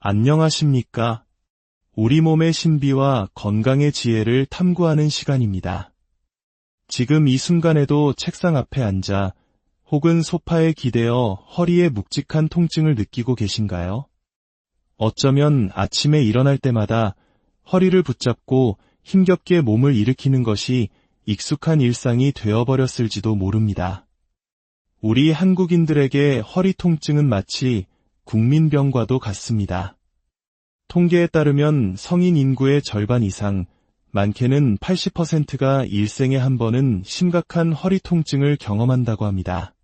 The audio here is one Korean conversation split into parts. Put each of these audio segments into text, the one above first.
안녕하십니까? 우리 몸의 신비와 건강의 지혜를 탐구하는 시간입니다. 지금 이 순간에도 책상 앞에 앉아 혹은 소파에 기대어 허리에 묵직한 통증을 느끼고 계신가요? 어쩌면 아침에 일어날 때마다 허리를 붙잡고 힘겹게 몸을 일으키는 것이 익숙한 일상이 되어버렸을지도 모릅니다. 우리 한국인들에게 허리 통증은 마치 국민병과도 같습니다. 통계에 따르면 성인 인구의 절반 이상, 많게는 80%가 일생에 한 번은 심각한 허리 통증을 경험한다고 합니다.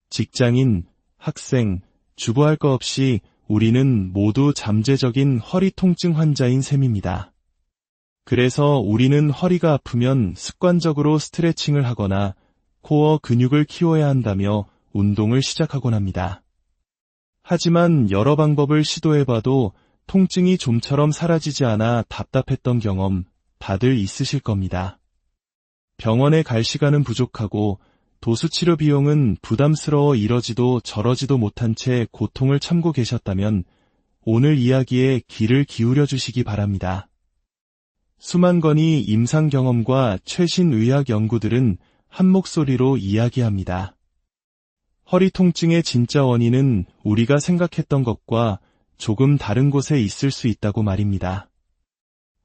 직장인, 학생, 주부할 것 없이 우리는 모두 잠재적인 허리 통증 환자인 셈입니다. 그래서 우리는 허리가 아프면 습관적으로 스트레칭을 하거나 코어 근육을 키워야 한다며 운동을 시작하곤 합니다. 하지만 여러 방법을 시도해봐도 통증이 좀처럼 사라지지 않아 답답했던 경험 다들 있으실 겁니다. 병원에 갈 시간은 부족하고 도수치료 비용은 부담스러워 이러지도 저러지도 못한 채 고통을 참고 계셨다면 오늘 이야기에 귀를 기울여 주시기 바랍니다. 수만 건의 임상 경험과 최신 의학 연구들은 한 목소리로 이야기합니다. 허리 통증의 진짜 원인은 우리가 생각했던 것과 조금 다른 곳에 있을 수 있다고 말입니다.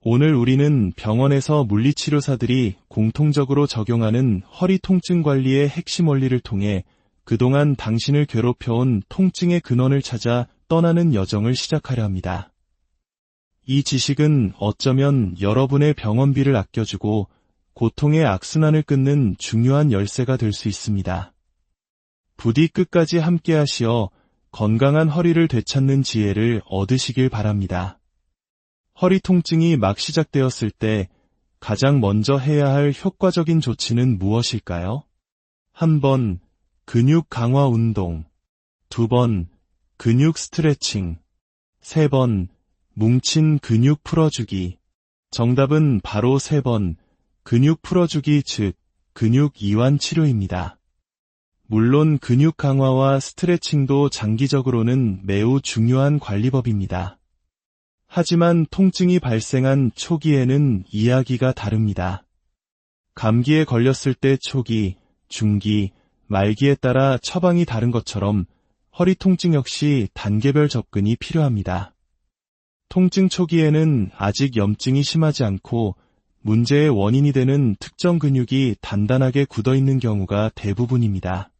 오늘 우리는 병원에서 물리치료사들이 공통적으로 적용하는 허리 통증 관리의 핵심 원리를 통해 그동안 당신을 괴롭혀온 통증의 근원을 찾아 떠나는 여정을 시작하려 합니다. 이 지식은 어쩌면 여러분의 병원비를 아껴주고 고통의 악순환을 끊는 중요한 열쇠가 될 수 있습니다. 부디 끝까지 함께 하시어 건강한 허리를 되찾는 지혜를 얻으시길 바랍니다. 허리 통증이 막 시작되었을 때 가장 먼저 해야 할 효과적인 조치는 무엇일까요? 1번, 근육 강화 운동. 2번, 근육 스트레칭. 3번, 뭉친 근육 풀어주기. 정답은 바로 3번, 근육 풀어주기 즉 근육 이완 치료입니다. 물론 근육 강화와 스트레칭도 장기적으로는 매우 중요한 관리법입니다. 하지만 통증이 발생한 초기에는 이야기가 다릅니다. 감기에 걸렸을 때 초기, 중기, 말기에 따라 처방이 다른 것처럼 허리 통증 역시 단계별 접근이 필요합니다. 통증 초기에는 아직 염증이 심하지 않고 문제의 원인이 되는 특정 근육이 단단하게 굳어있는 경우가 대부분입니다.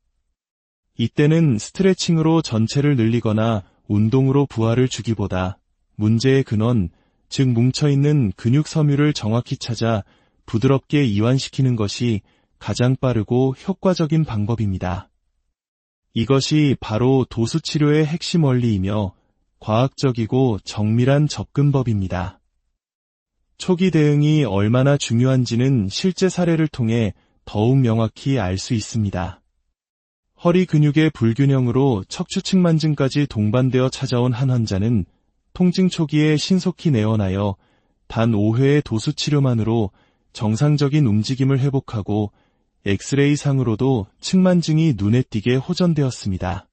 이때는 스트레칭으로 전체를 늘리거나 운동으로 부하를 주기보다 문제의 근원, 즉 뭉쳐있는 근육 섬유를 정확히 찾아 부드럽게 이완시키는 것이 가장 빠르고 효과적인 방법입니다. 이것이 바로 도수치료의 핵심 원리이며 과학적이고 정밀한 접근법입니다. 초기 대응이 얼마나 중요한지는 실제 사례를 통해 더욱 명확히 알 수 있습니다. 허리 근육의 불균형으로 척추 측만증까지 동반되어 찾아온 한 환자는 통증 초기에 신속히 내원하여 단 5회의 도수치료만으로 정상적인 움직임을 회복하고 엑스레이 상으로도 측만증이 눈에 띄게 호전되었습니다.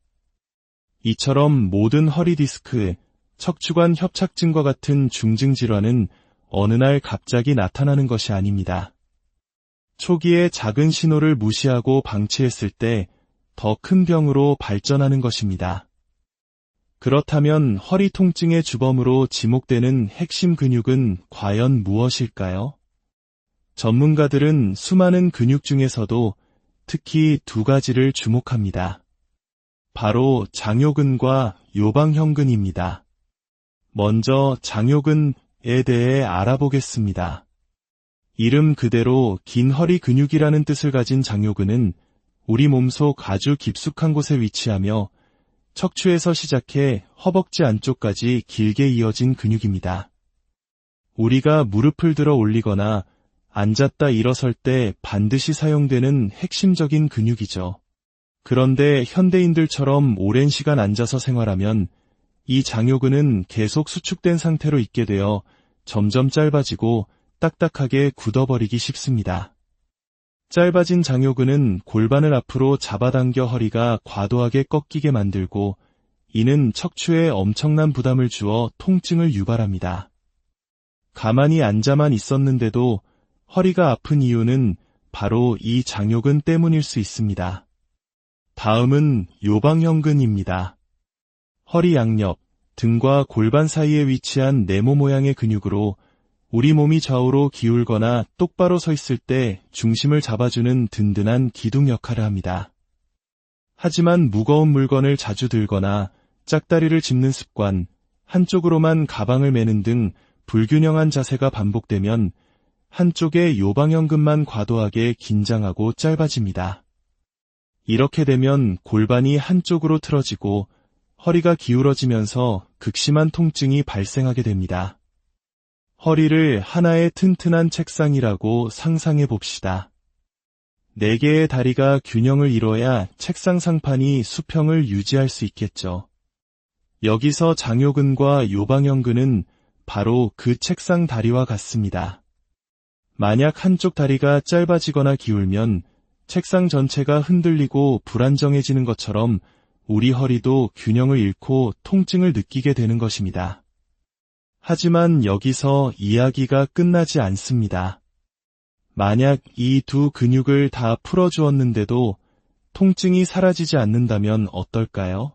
이처럼 모든 허리 디스크, 척추관 협착증과 같은 중증 질환은 어느 날 갑자기 나타나는 것이 아닙니다. 초기에 작은 신호를 무시하고 방치했을 때 더 큰 병으로 발전하는 것입니다. 그렇다면 허리 통증의 주범으로 지목되는 핵심 근육은 과연 무엇일까요? 전문가들은 수많은 근육 중에서도 특히 두 가지를 주목합니다. 바로 장요근과 요방형근입니다. 먼저 장요근에 대해 알아보겠습니다. 이름 그대로 긴 허리 근육이라는 뜻을 가진 장요근은 우리 몸속 아주 깊숙한 곳에 위치하며 척추에서 시작해 허벅지 안쪽까지 길게 이어진 근육입니다. 우리가 무릎을 들어 올리거나 앉았다 일어설 때 반드시 사용되는 핵심적인 근육이죠. 그런데 현대인들처럼 오랜 시간 앉아서 생활하면 이 장요근은 계속 수축된 상태로 있게 되어 점점 짧아지고 딱딱하게 굳어버리기 쉽습니다. 짧아진 장요근은 골반을 앞으로 잡아당겨 허리가 과도하게 꺾이게 만들고 이는 척추에 엄청난 부담을 주어 통증을 유발합니다. 가만히 앉아만 있었는데도 허리가 아픈 이유는 바로 이 장요근 때문일 수 있습니다. 다음은 요방형근입니다. 허리 양옆, 등과 골반 사이에 위치한 네모 모양의 근육으로 우리 몸이 좌우로 기울거나 똑바로 서 있을 때 중심을 잡아주는 든든한 기둥 역할을 합니다. 하지만 무거운 물건을 자주 들거나 짝다리를 짚는 습관, 한쪽으로만 가방을 매는 등 불균형한 자세가 반복되면 한쪽의 요방형근만 과도하게 긴장하고 짧아집니다. 이렇게 되면 골반이 한쪽으로 틀어지고 허리가 기울어지면서 극심한 통증이 발생하게 됩니다. 허리를 하나의 튼튼한 책상이라고 상상해 봅시다. 4개의 다리가 균형을 이뤄야 책상 상판이 수평을 유지할 수 있겠죠. 여기서 장요근과 요방형근은 바로 그 책상 다리와 같습니다. 만약 한쪽 다리가 짧아지거나 기울면 책상 전체가 흔들리고 불안정해지는 것처럼 우리 허리도 균형을 잃고 통증을 느끼게 되는 것입니다. 하지만 여기서 이야기가 끝나지 않습니다. 만약 이 두 근육을 다 풀어주었는데도 통증이 사라지지 않는다면 어떨까요?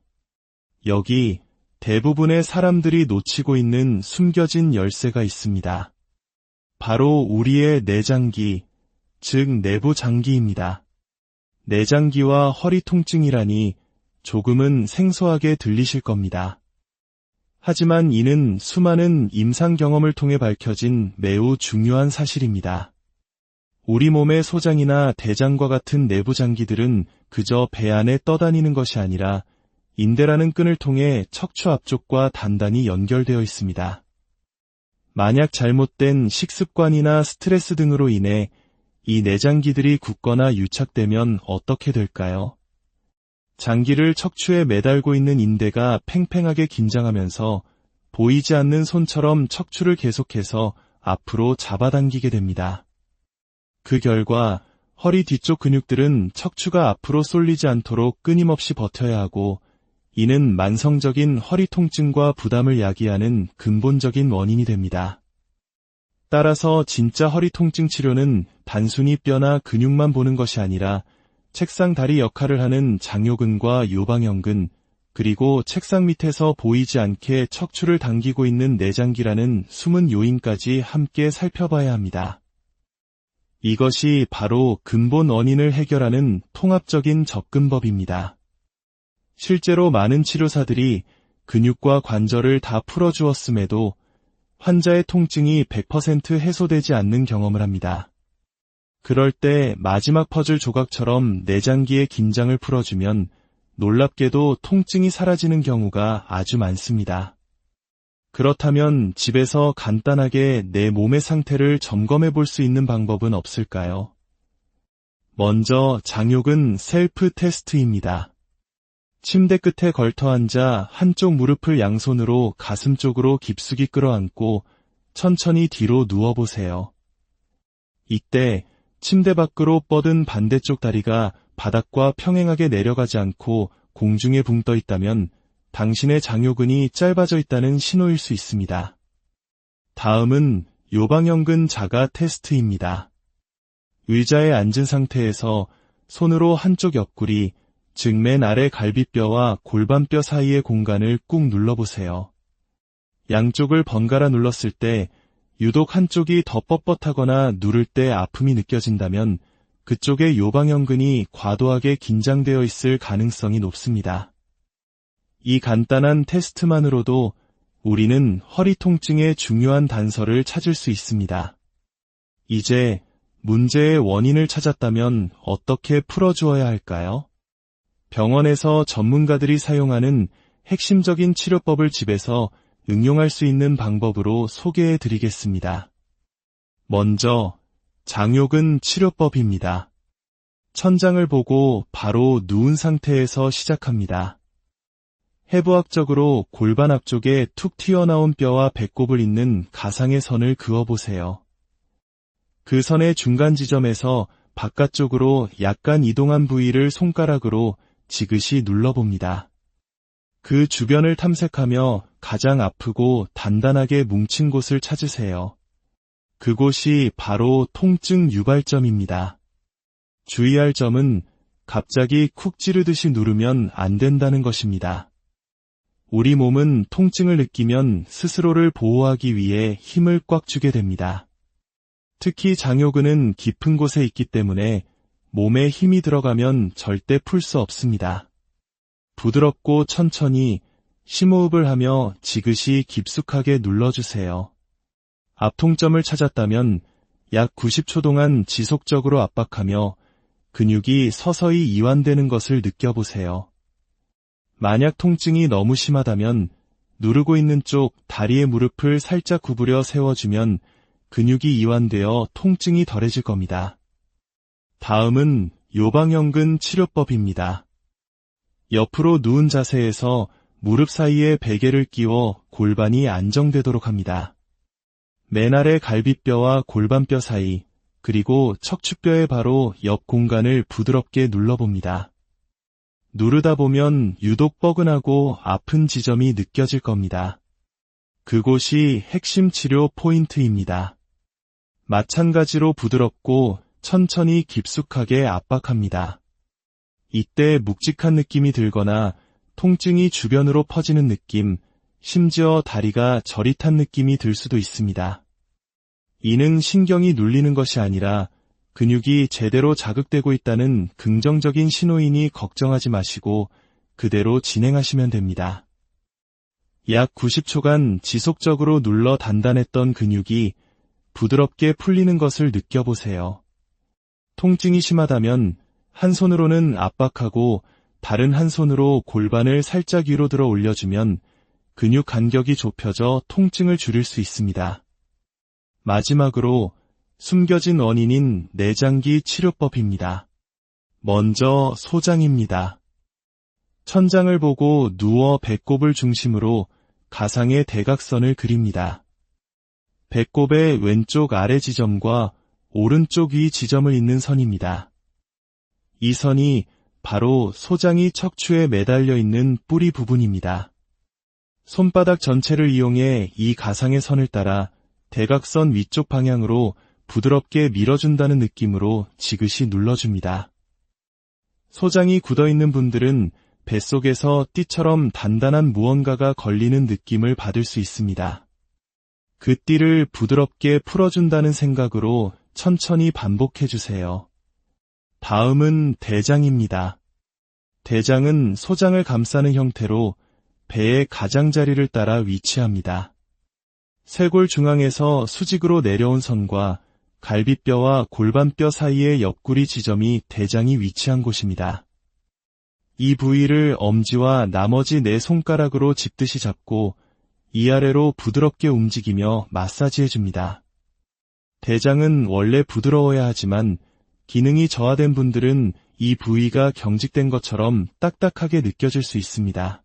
여기 대부분의 사람들이 놓치고 있는 숨겨진 열쇠가 있습니다. 바로 우리의 내장기, 즉 내부 장기입니다. 내장기와 허리 통증이라니 조금은 생소하게 들리실 겁니다. 하지만 이는 수많은 임상 경험을 통해 밝혀진 매우 중요한 사실입니다. 우리 몸의 소장이나 대장과 같은 내부 장기들은 그저 배 안에 떠다니는 것이 아니라 인대라는 끈을 통해 척추 앞쪽과 단단히 연결되어 있습니다. 만약 잘못된 식습관이나 스트레스 등으로 인해 이 내장기들이 굳거나 유착되면 어떻게 될까요? 장기를 척추에 매달고 있는 인대가 팽팽하게 긴장하면서 보이지 않는 손처럼 척추를 계속해서 앞으로 잡아당기게 됩니다. 그 결과 허리 뒤쪽 근육들은 척추가 앞으로 쏠리지 않도록 끊임없이 버텨야 하고, 이는 만성적인 허리 통증과 부담을 야기하는 근본적인 원인이 됩니다. 따라서 진짜 허리 통증 치료는 단순히 뼈나 근육만 보는 것이 아니라 책상 다리 역할을 하는 장요근과 요방형근, 그리고 책상 밑에서 보이지 않게 척추를 당기고 있는 내장기라는 숨은 요인까지 함께 살펴봐야 합니다. 이것이 바로 근본 원인을 해결하는 통합적인 접근법입니다. 실제로 많은 치료사들이 근육과 관절을 다 풀어주었음에도 환자의 통증이 100% 해소되지 않는 경험을 합니다. 그럴 때 마지막 퍼즐 조각처럼 내장기의 긴장을 풀어주면 놀랍게도 통증이 사라지는 경우가 아주 많습니다. 그렇다면 집에서 간단하게 내 몸의 상태를 점검해 볼 수 있는 방법은 없을까요? 먼저 장요근 셀프 테스트입니다. 침대 끝에 걸터 앉아 한쪽 무릎을 양손으로 가슴 쪽으로 깊숙이 끌어안고 천천히 뒤로 누워보세요. 이때 침대 밖으로 뻗은 반대쪽 다리가 바닥과 평행하게 내려가지 않고 공중에 붕 떠 있다면 당신의 장요근이 짧아져 있다는 신호일 수 있습니다. 다음은 요방형근 자가 테스트입니다. 의자에 앉은 상태에서 손으로 한쪽 옆구리, 즉 맨 아래 갈비뼈와 골반뼈 사이의 공간을 꾹 눌러보세요. 양쪽을 번갈아 눌렀을 때 유독 한쪽이 더 뻣뻣하거나 누를 때 아픔이 느껴진다면 그쪽의 요방형근이 과도하게 긴장되어 있을 가능성이 높습니다. 이 간단한 테스트만으로도 우리는 허리 통증의 중요한 단서를 찾을 수 있습니다. 이제 문제의 원인을 찾았다면 어떻게 풀어주어야 할까요? 병원에서 전문가들이 사용하는 핵심적인 치료법을 집에서 응용할 수 있는 방법으로 소개해 드리겠습니다. 먼저 장요근 치료법입니다. 천장을 보고 바로 누운 상태에서 시작합니다. 해부학적으로 골반 앞쪽에 툭 튀어나온 뼈와 배꼽을 잇는 가상의 선을 그어보세요. 그 선의 중간 지점에서 바깥쪽으로 약간 이동한 부위를 손가락으로 지그시 눌러봅니다. 그 주변을 탐색하며 가장 아프고 단단하게 뭉친 곳을 찾으세요. 그곳이 바로 통증 유발점입니다. 주의할 점은 갑자기 쿡 찌르듯이 누르면 안 된다는 것입니다. 우리 몸은 통증을 느끼면 스스로를 보호하기 위해 힘을 꽉 주게 됩니다. 특히 장요근은 깊은 곳에 있기 때문에 몸에 힘이 들어가면 절대 풀 수 없습니다. 부드럽고 천천히 심호흡을 하며 지그시 깊숙하게 눌러주세요. 압통점을 찾았다면 약 90초 동안 지속적으로 압박하며 근육이 서서히 이완되는 것을 느껴보세요. 만약 통증이 너무 심하다면 누르고 있는 쪽 다리의 무릎을 살짝 구부려 세워주면 근육이 이완되어 통증이 덜해질 겁니다. 다음은 요방형근 치료법입니다. 옆으로 누운 자세에서 무릎 사이에 베개를 끼워 골반이 안정되도록 합니다. 맨 아래 갈비뼈와 골반뼈 사이, 그리고 척추뼈의 바로 옆 공간을 부드럽게 눌러봅니다. 누르다 보면 유독 뻐근하고 아픈 지점이 느껴질 겁니다. 그곳이 핵심 치료 포인트입니다. 마찬가지로 부드럽고 천천히 깊숙하게 압박합니다. 이때 묵직한 느낌이 들거나 통증이 주변으로 퍼지는 느낌, 심지어 다리가 저릿한 느낌이 들 수도 있습니다. 이는 신경이 눌리는 것이 아니라 근육이 제대로 자극되고 있다는 긍정적인 신호이니 걱정하지 마시고 그대로 진행하시면 됩니다. 약 90초간 지속적으로 눌러 단단했던 근육이 부드럽게 풀리는 것을 느껴보세요. 통증이 심하다면 한 손으로는 압박하고 다른 한 손으로 골반을 살짝 위로 들어 올려주면 근육 간격이 좁혀져 통증을 줄일 수 있습니다. 마지막으로 숨겨진 원인인 내장기 치료법입니다. 먼저 소장입니다. 천장을 보고 누워 배꼽을 중심으로 가상의 대각선을 그립니다. 배꼽의 왼쪽 아래 지점과 오른쪽 위 지점을 잇는 선입니다. 이 선이 바로 소장이 척추에 매달려 있는 뿌리 부분입니다. 손바닥 전체를 이용해 이 가상의 선을 따라 대각선 위쪽 방향으로 부드럽게 밀어준다는 느낌으로 지그시 눌러줍니다. 소장이 굳어있는 분들은 뱃속에서 띠처럼 단단한 무언가가 걸리는 느낌을 받을 수 있습니다. 그 띠를 부드럽게 풀어준다는 생각으로 천천히 반복해주세요. 다음은 대장입니다. 대장은 소장을 감싸는 형태로 배의 가장자리를 따라 위치합니다. 쇄골 중앙에서 수직으로 내려온 선과 갈비뼈와 골반뼈 사이의 옆구리 지점이 대장이 위치한 곳입니다. 이 부위를 엄지와 나머지 네 손가락으로 짚듯이 잡고 위아래로 부드럽게 움직이며 마사지해줍니다. 대장은 원래 부드러워야 하지만 기능이 저하된 분들은 이 부위가 경직된 것처럼 딱딱하게 느껴질 수 있습니다.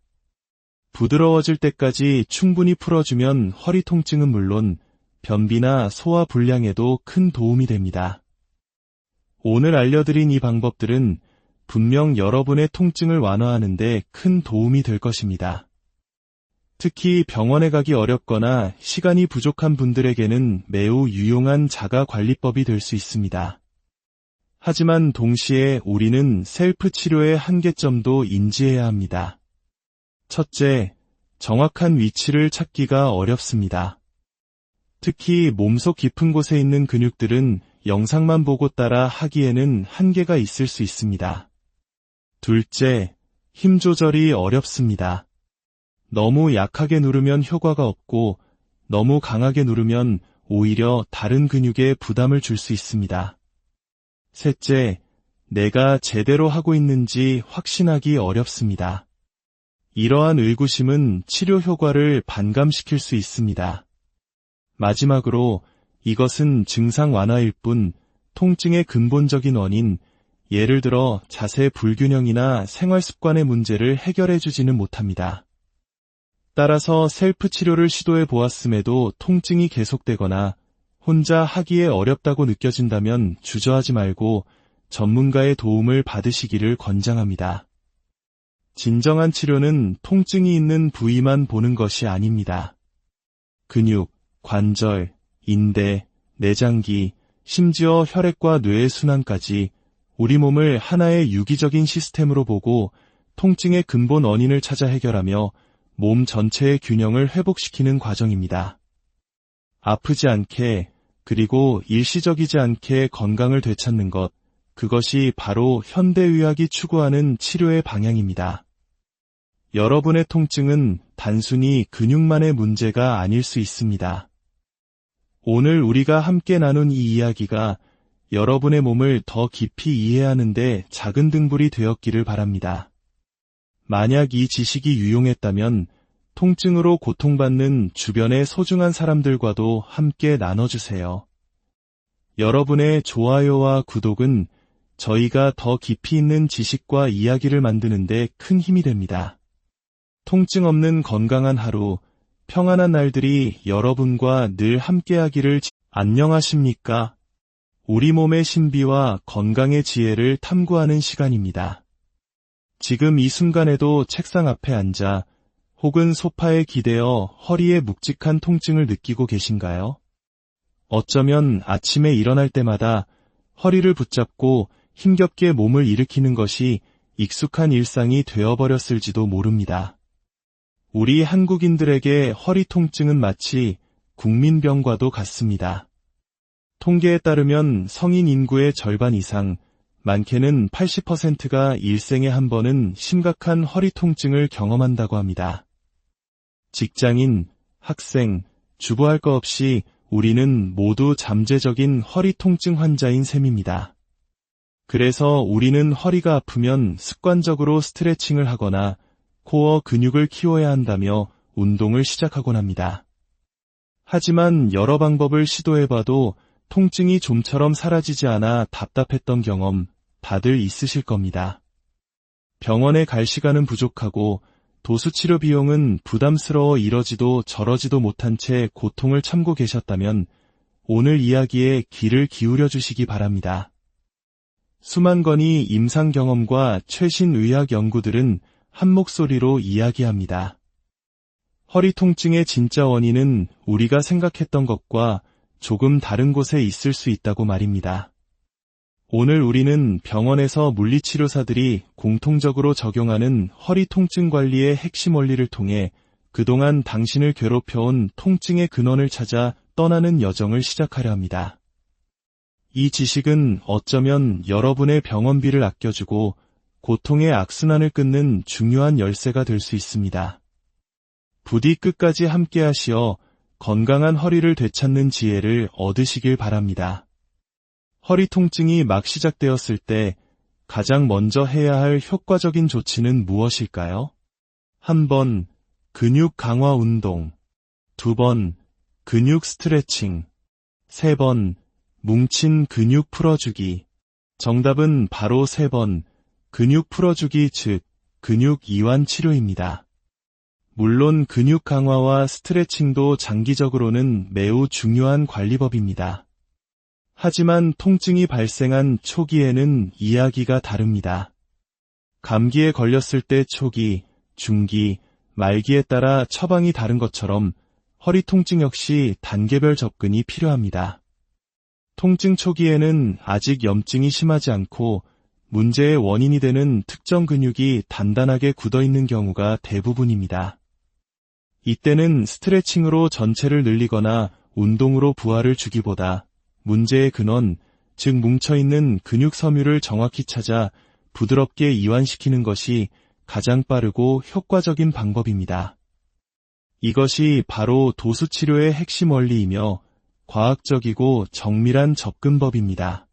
부드러워질 때까지 충분히 풀어주면 허리 통증은 물론 변비나 소화 불량에도 큰 도움이 됩니다. 오늘 알려드린 이 방법들은 분명 여러분의 통증을 완화하는 데 큰 도움이 될 것입니다. 특히 병원에 가기 어렵거나 시간이 부족한 분들에게는 매우 유용한 자가관리법이 될 수 있습니다. 하지만 동시에 우리는 셀프 치료의 한계점도 인지해야 합니다. 첫째, 정확한 위치를 찾기가 어렵습니다. 특히 몸속 깊은 곳에 있는 근육들은 영상만 보고 따라 하기에는 한계가 있을 수 있습니다. 둘째, 힘 조절이 어렵습니다. 너무 약하게 누르면 효과가 없고 너무 강하게 누르면 오히려 다른 근육에 부담을 줄 수 있습니다. 셋째, 내가 제대로 하고 있는지 확신하기 어렵습니다. 이러한 의구심은 치료 효과를 반감시킬 수 있습니다. 마지막으로 이것은 증상 완화일 뿐 통증의 근본적인 원인, 예를 들어 자세 불균형이나 생활 습관의 문제를 해결해주지는 못합니다. 따라서 셀프 치료를 시도해 보았음에도 통증이 계속되거나 혼자 하기에 어렵다고 느껴진다면 주저하지 말고 전문가의 도움을 받으시기를 권장합니다. 진정한 치료는 통증이 있는 부위만 보는 것이 아닙니다. 근육, 관절, 인대, 내장기, 심지어 혈액과 뇌의 순환까지 우리 몸을 하나의 유기적인 시스템으로 보고 통증의 근본 원인을 찾아 해결하며 몸 전체의 균형을 회복시키는 과정입니다. 아프지 않게, 그리고 일시적이지 않게 건강을 되찾는 것, 그것이 바로 현대의학이 추구하는 치료의 방향입니다. 여러분의 통증은 단순히 근육만의 문제가 아닐 수 있습니다. 오늘 우리가 함께 나눈 이 이야기가 여러분의 몸을 더 깊이 이해하는 데 작은 등불이 되었기를 바랍니다. 만약 이 지식이 유용했다면 통증으로 고통받는 주변의 소중한 사람들과도 함께 나눠주세요. 여러분의 좋아요와 구독은 저희가 더 깊이 있는 지식과 이야기를 만드는 데 큰 힘이 됩니다. 통증 없는 건강한 하루, 평안한 날들이 여러분과 늘 함께하기를. 안녕하십니까? 우리 몸의 신비와 건강의 지혜를 탐구하는 시간입니다. 지금 이 순간에도 책상 앞에 앉아 혹은 소파에 기대어 허리에 묵직한 통증을 느끼고 계신가요? 어쩌면 아침에 일어날 때마다 허리를 붙잡고 힘겹게 몸을 일으키는 것이 익숙한 일상이 되어버렸을지도 모릅니다. 우리 한국인들에게 허리 통증은 마치 국민병과도 같습니다. 통계에 따르면 성인 인구의 절반 이상, 많게는 80%가 일생에 한 번은 심각한 허리 통증을 경험한다고 합니다. 직장인, 학생, 주부할 것 없이 우리는 모두 잠재적인 허리 통증 환자인 셈입니다. 그래서 우리는 허리가 아프면 습관적으로 스트레칭을 하거나 코어 근육을 키워야 한다며 운동을 시작하곤 합니다. 하지만 여러 방법을 시도해봐도 통증이 좀처럼 사라지지 않아 답답했던 경험 다들 있으실 겁니다. 병원에 갈 시간은 부족하고 도수치료 비용은 부담스러워 이러지도 저러지도 못한 채 고통을 참고 계셨다면 오늘 이야기에 귀를 기울여 주시기 바랍니다. 수만 건의 임상 경험과 최신 의학 연구들은 한 목소리로 이야기합니다. 허리 통증의 진짜 원인은 우리가 생각했던 것과 조금 다른 곳에 있을 수 있다고 말입니다. 오늘 우리는 병원에서 물리치료사들이 공통적으로 적용하는 허리 통증 관리의 핵심 원리를 통해 그동안 당신을 괴롭혀온 통증의 근원을 찾아 떠나는 여정을 시작하려 합니다. 이 지식은 어쩌면 여러분의 병원비를 아껴주고 고통의 악순환을 끊는 중요한 열쇠가 될 수 있습니다. 부디 끝까지 함께하시어 건강한 허리를 되찾는 지혜를 얻으시길 바랍니다. 허리 통증이 막 시작되었을 때 가장 먼저 해야 할 효과적인 조치는 무엇일까요? 1번, 근육 강화 운동. 2번, 근육 스트레칭. 3번, 뭉친 근육 풀어주기. 정답은 바로 3번, 근육 풀어주기 즉 근육 이완 치료입니다. 물론 근육 강화와 스트레칭도 장기적으로는 매우 중요한 관리법입니다. 하지만 통증이 발생한 초기에는 이야기가 다릅니다. 감기에 걸렸을 때 초기, 중기, 말기에 따라 처방이 다른 것처럼 허리 통증 역시 단계별 접근이 필요합니다. 통증 초기에는 아직 염증이 심하지 않고 문제의 원인이 되는 특정 근육이 단단하게 굳어있는 경우가 대부분입니다. 이때는 스트레칭으로 전체를 늘리거나 운동으로 부하를 주기보다 문제의 근원, 즉 뭉쳐있는 근육 섬유를 정확히 찾아 부드럽게 이완시키는 것이 가장 빠르고 효과적인 방법입니다. 이것이 바로 도수치료의 핵심 원리이며 과학적이고 정밀한 접근법입니다.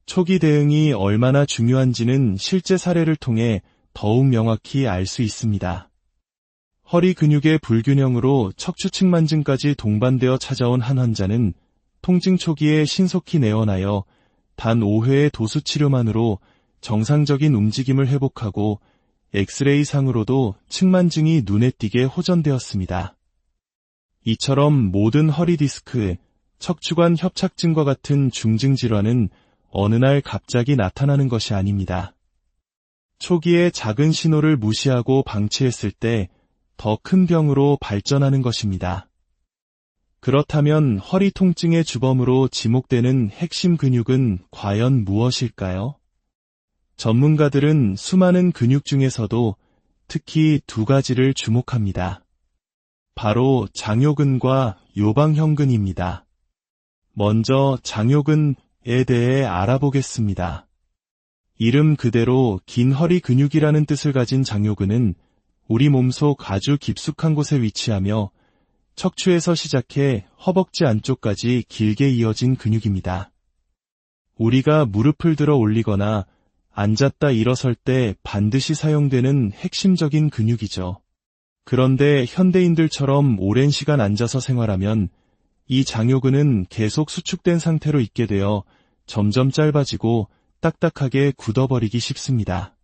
초기 대응이 얼마나 중요한지는 실제 사례를 통해 더욱 명확히 알 수 있습니다. 허리 근육의 불균형으로 척추측만증까지 동반되어 찾아온 한 환자는 통증 초기에 신속히 내원하여 단 5회의 도수치료만으로 정상적인 움직임을 회복하고 엑스레이상으로도 측만증이 눈에 띄게 호전되었습니다. 이처럼 모든 허리 디스크, 척추관 협착증과 같은 중증 질환은 어느 날 갑자기 나타나는 것이 아닙니다. 초기에 작은 신호를 무시하고 방치했을 때 더 큰 병으로 발전하는 것입니다. 그렇다면 허리 통증의 주범으로 지목되는 핵심 근육은 과연 무엇일까요? 전문가들은 수많은 근육 중에서도 특히 두 가지를 주목합니다. 바로 장요근과 요방형근입니다. 먼저 장요근에 대해 알아보겠습니다. 이름 그대로 긴 허리 근육이라는 뜻을 가진 장요근은 우리 몸속 아주 깊숙한 곳에 위치하며 척추에서 시작해 허벅지 안쪽까지 길게 이어진 근육입니다. 우리가 무릎을 들어 올리거나 앉았다 일어설 때 반드시 사용되는 핵심적인 근육이죠. 그런데 현대인들처럼 오랜 시간 앉아서 생활하면 이 장요근은 계속 수축된 상태로 있게 되어 점점 짧아지고 딱딱하게 굳어버리기 쉽습니다.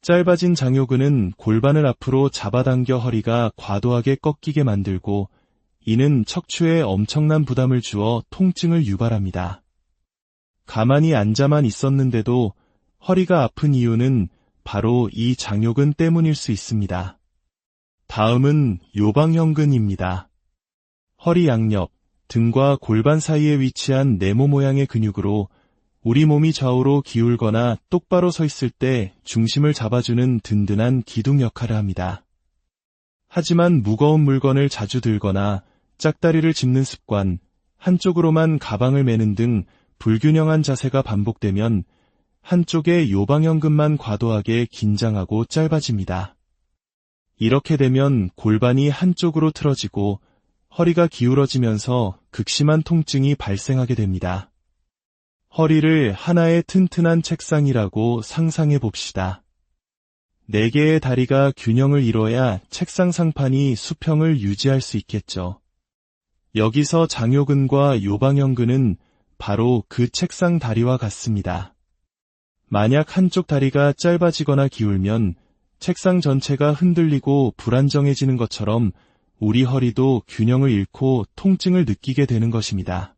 짧아진 장요근은 골반을 앞으로 잡아당겨 허리가 과도하게 꺾이게 만들고 이는 척추에 엄청난 부담을 주어 통증을 유발합니다. 가만히 앉아만 있었는데도 허리가 아픈 이유는 바로 이 장요근 때문일 수 있습니다. 다음은 요방형근입니다. 허리 양옆, 등과 골반 사이에 위치한 네모 모양의 근육으로 우리 몸이 좌우로 기울거나 똑바로 서 있을 때 중심을 잡아주는 든든한 기둥 역할을 합니다. 하지만 무거운 물건을 자주 들거나 짝다리를 짚는 습관, 한쪽으로만 가방을 매는 등 불균형한 자세가 반복되면 한쪽의 요방형근만 과도하게 긴장하고 짧아집니다. 이렇게 되면 골반이 한쪽으로 틀어지고 허리가 기울어지면서 극심한 통증이 발생하게 됩니다. 허리를 하나의 튼튼한 책상이라고 상상해 봅시다. 4개의 다리가 균형을 이뤄야 책상 상판이 수평을 유지할 수 있겠죠. 여기서 장요근과 요방형근은 바로 그 책상 다리와 같습니다. 만약 한쪽 다리가 짧아지거나 기울면 책상 전체가 흔들리고 불안정해지는 것처럼 우리 허리도 균형을 잃고 통증을 느끼게 되는 것입니다.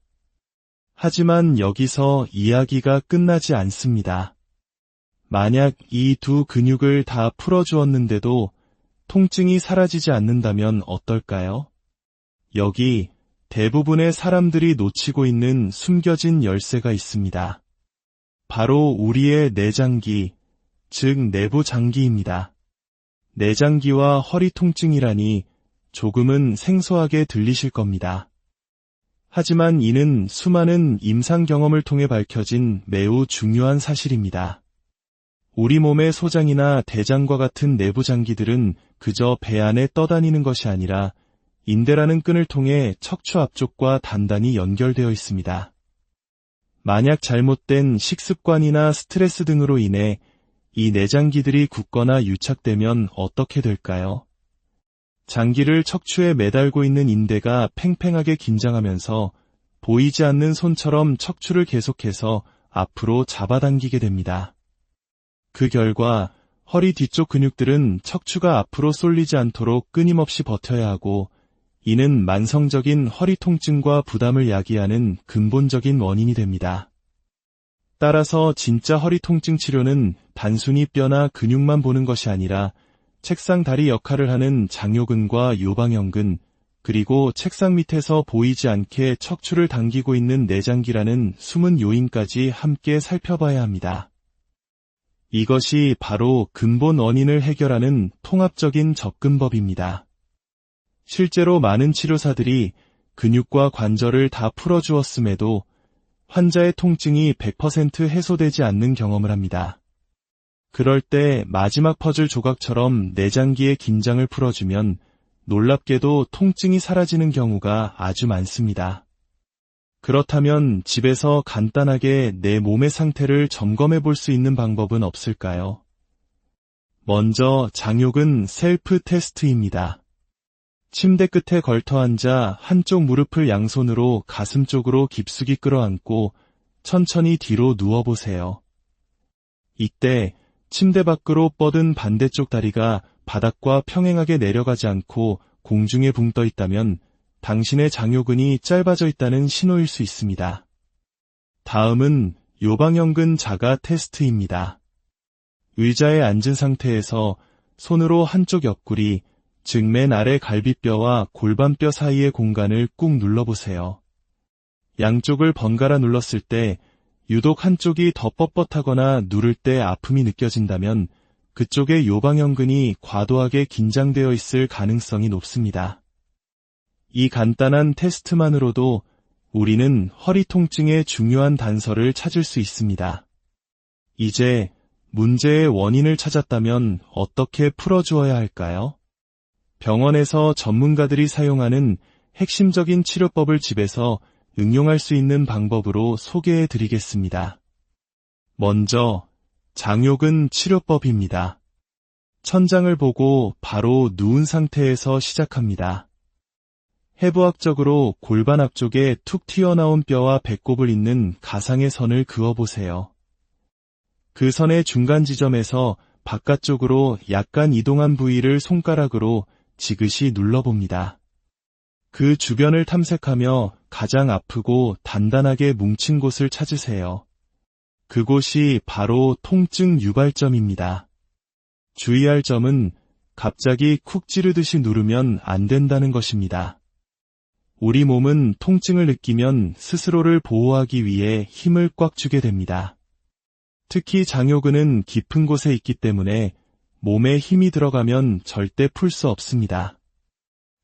하지만 여기서 이야기가 끝나지 않습니다. 만약 이 두 근육을 다 풀어주었는데도 통증이 사라지지 않는다면 어떨까요? 여기 대부분의 사람들이 놓치고 있는 숨겨진 열쇠가 있습니다. 바로 우리의 내장기, 즉 내부 장기입니다. 내장기와 허리 통증이라니 조금은 생소하게 들리실 겁니다. 하지만 이는 수많은 임상 경험을 통해 밝혀진 매우 중요한 사실입니다. 우리 몸의 소장이나 대장과 같은 내부 장기들은 그저 배 안에 떠다니는 것이 아니라 인대라는 끈을 통해 척추 앞쪽과 단단히 연결되어 있습니다. 만약 잘못된 식습관이나 스트레스 등으로 인해 이 내장기들이 굳거나 유착되면 어떻게 될까요? 장기를 척추에 매달고 있는 인대가 팽팽하게 긴장하면서 보이지 않는 손처럼 척추를 계속해서 앞으로 잡아당기게 됩니다. 그 결과 허리 뒤쪽 근육들은 척추가 앞으로 쏠리지 않도록 끊임없이 버텨야 하고 이는 만성적인 허리 통증과 부담을 야기하는 근본적인 원인이 됩니다. 따라서 진짜 허리 통증 치료는 단순히 뼈나 근육만 보는 것이 아니라 책상 다리 역할을 하는 장요근과 요방형근, 그리고 책상 밑에서 보이지 않게 척추를 당기고 있는 내장기라는 숨은 요인까지 함께 살펴봐야 합니다. 이것이 바로 근본 원인을 해결하는 통합적인 접근법입니다. 실제로 많은 치료사들이 근육과 관절을 다 풀어주었음에도 환자의 통증이 100% 해소되지 않는 경험을 합니다. 그럴 때 마지막 퍼즐 조각처럼 내장기의 긴장을 풀어주면 놀랍게도 통증이 사라지는 경우가 아주 많습니다. 그렇다면 집에서 간단하게 내 몸의 상태를 점검해 볼 수 있는 방법은 없을까요? 먼저 장요근 셀프 테스트입니다. 침대 끝에 걸터 앉아 한쪽 무릎을 양손으로 가슴 쪽으로 깊숙이 끌어안고 천천히 뒤로 누워보세요. 이때 침대 밖으로 뻗은 반대쪽 다리가 바닥과 평행하게 내려가지 않고 공중에 붕 떠 있다면 당신의 장요근이 짧아져 있다는 신호일 수 있습니다. 다음은 요방형근 자가 테스트입니다. 의자에 앉은 상태에서 손으로 한쪽 옆구리, 즉 맨 아래 갈비뼈와 골반뼈 사이의 공간을 꾹 눌러보세요. 양쪽을 번갈아 눌렀을 때 유독 한쪽이 더 뻣뻣하거나 누를 때 아픔이 느껴진다면 그쪽의 요방형근이 과도하게 긴장되어 있을 가능성이 높습니다. 이 간단한 테스트만으로도 우리는 허리 통증의 중요한 단서를 찾을 수 있습니다. 이제 문제의 원인을 찾았다면 어떻게 풀어주어야 할까요? 병원에서 전문가들이 사용하는 핵심적인 치료법을 집에서 응용할 수 있는 방법으로 소개해 드리겠습니다. 먼저, 장요근 치료법입니다. 천장을 보고 바로 누운 상태에서 시작합니다. 해부학적으로 골반 앞쪽에 툭 튀어나온 뼈와 배꼽을 잇는 가상의 선을 그어보세요. 그 선의 중간 지점에서 바깥쪽으로 약간 이동한 부위를 손가락으로 지그시 눌러봅니다. 그 주변을 탐색하며 가장 아프고 단단하게 뭉친 곳을 찾으세요. 그곳이 바로 통증 유발점입니다. 주의할 점은 갑자기 쿡 찌르듯이 누르면 안 된다는 것입니다. 우리 몸은 통증을 느끼면 스스로를 보호하기 위해 힘을 꽉 주게 됩니다. 특히 장요근은 깊은 곳에 있기 때문에 몸에 힘이 들어가면 절대 풀 수 없습니다.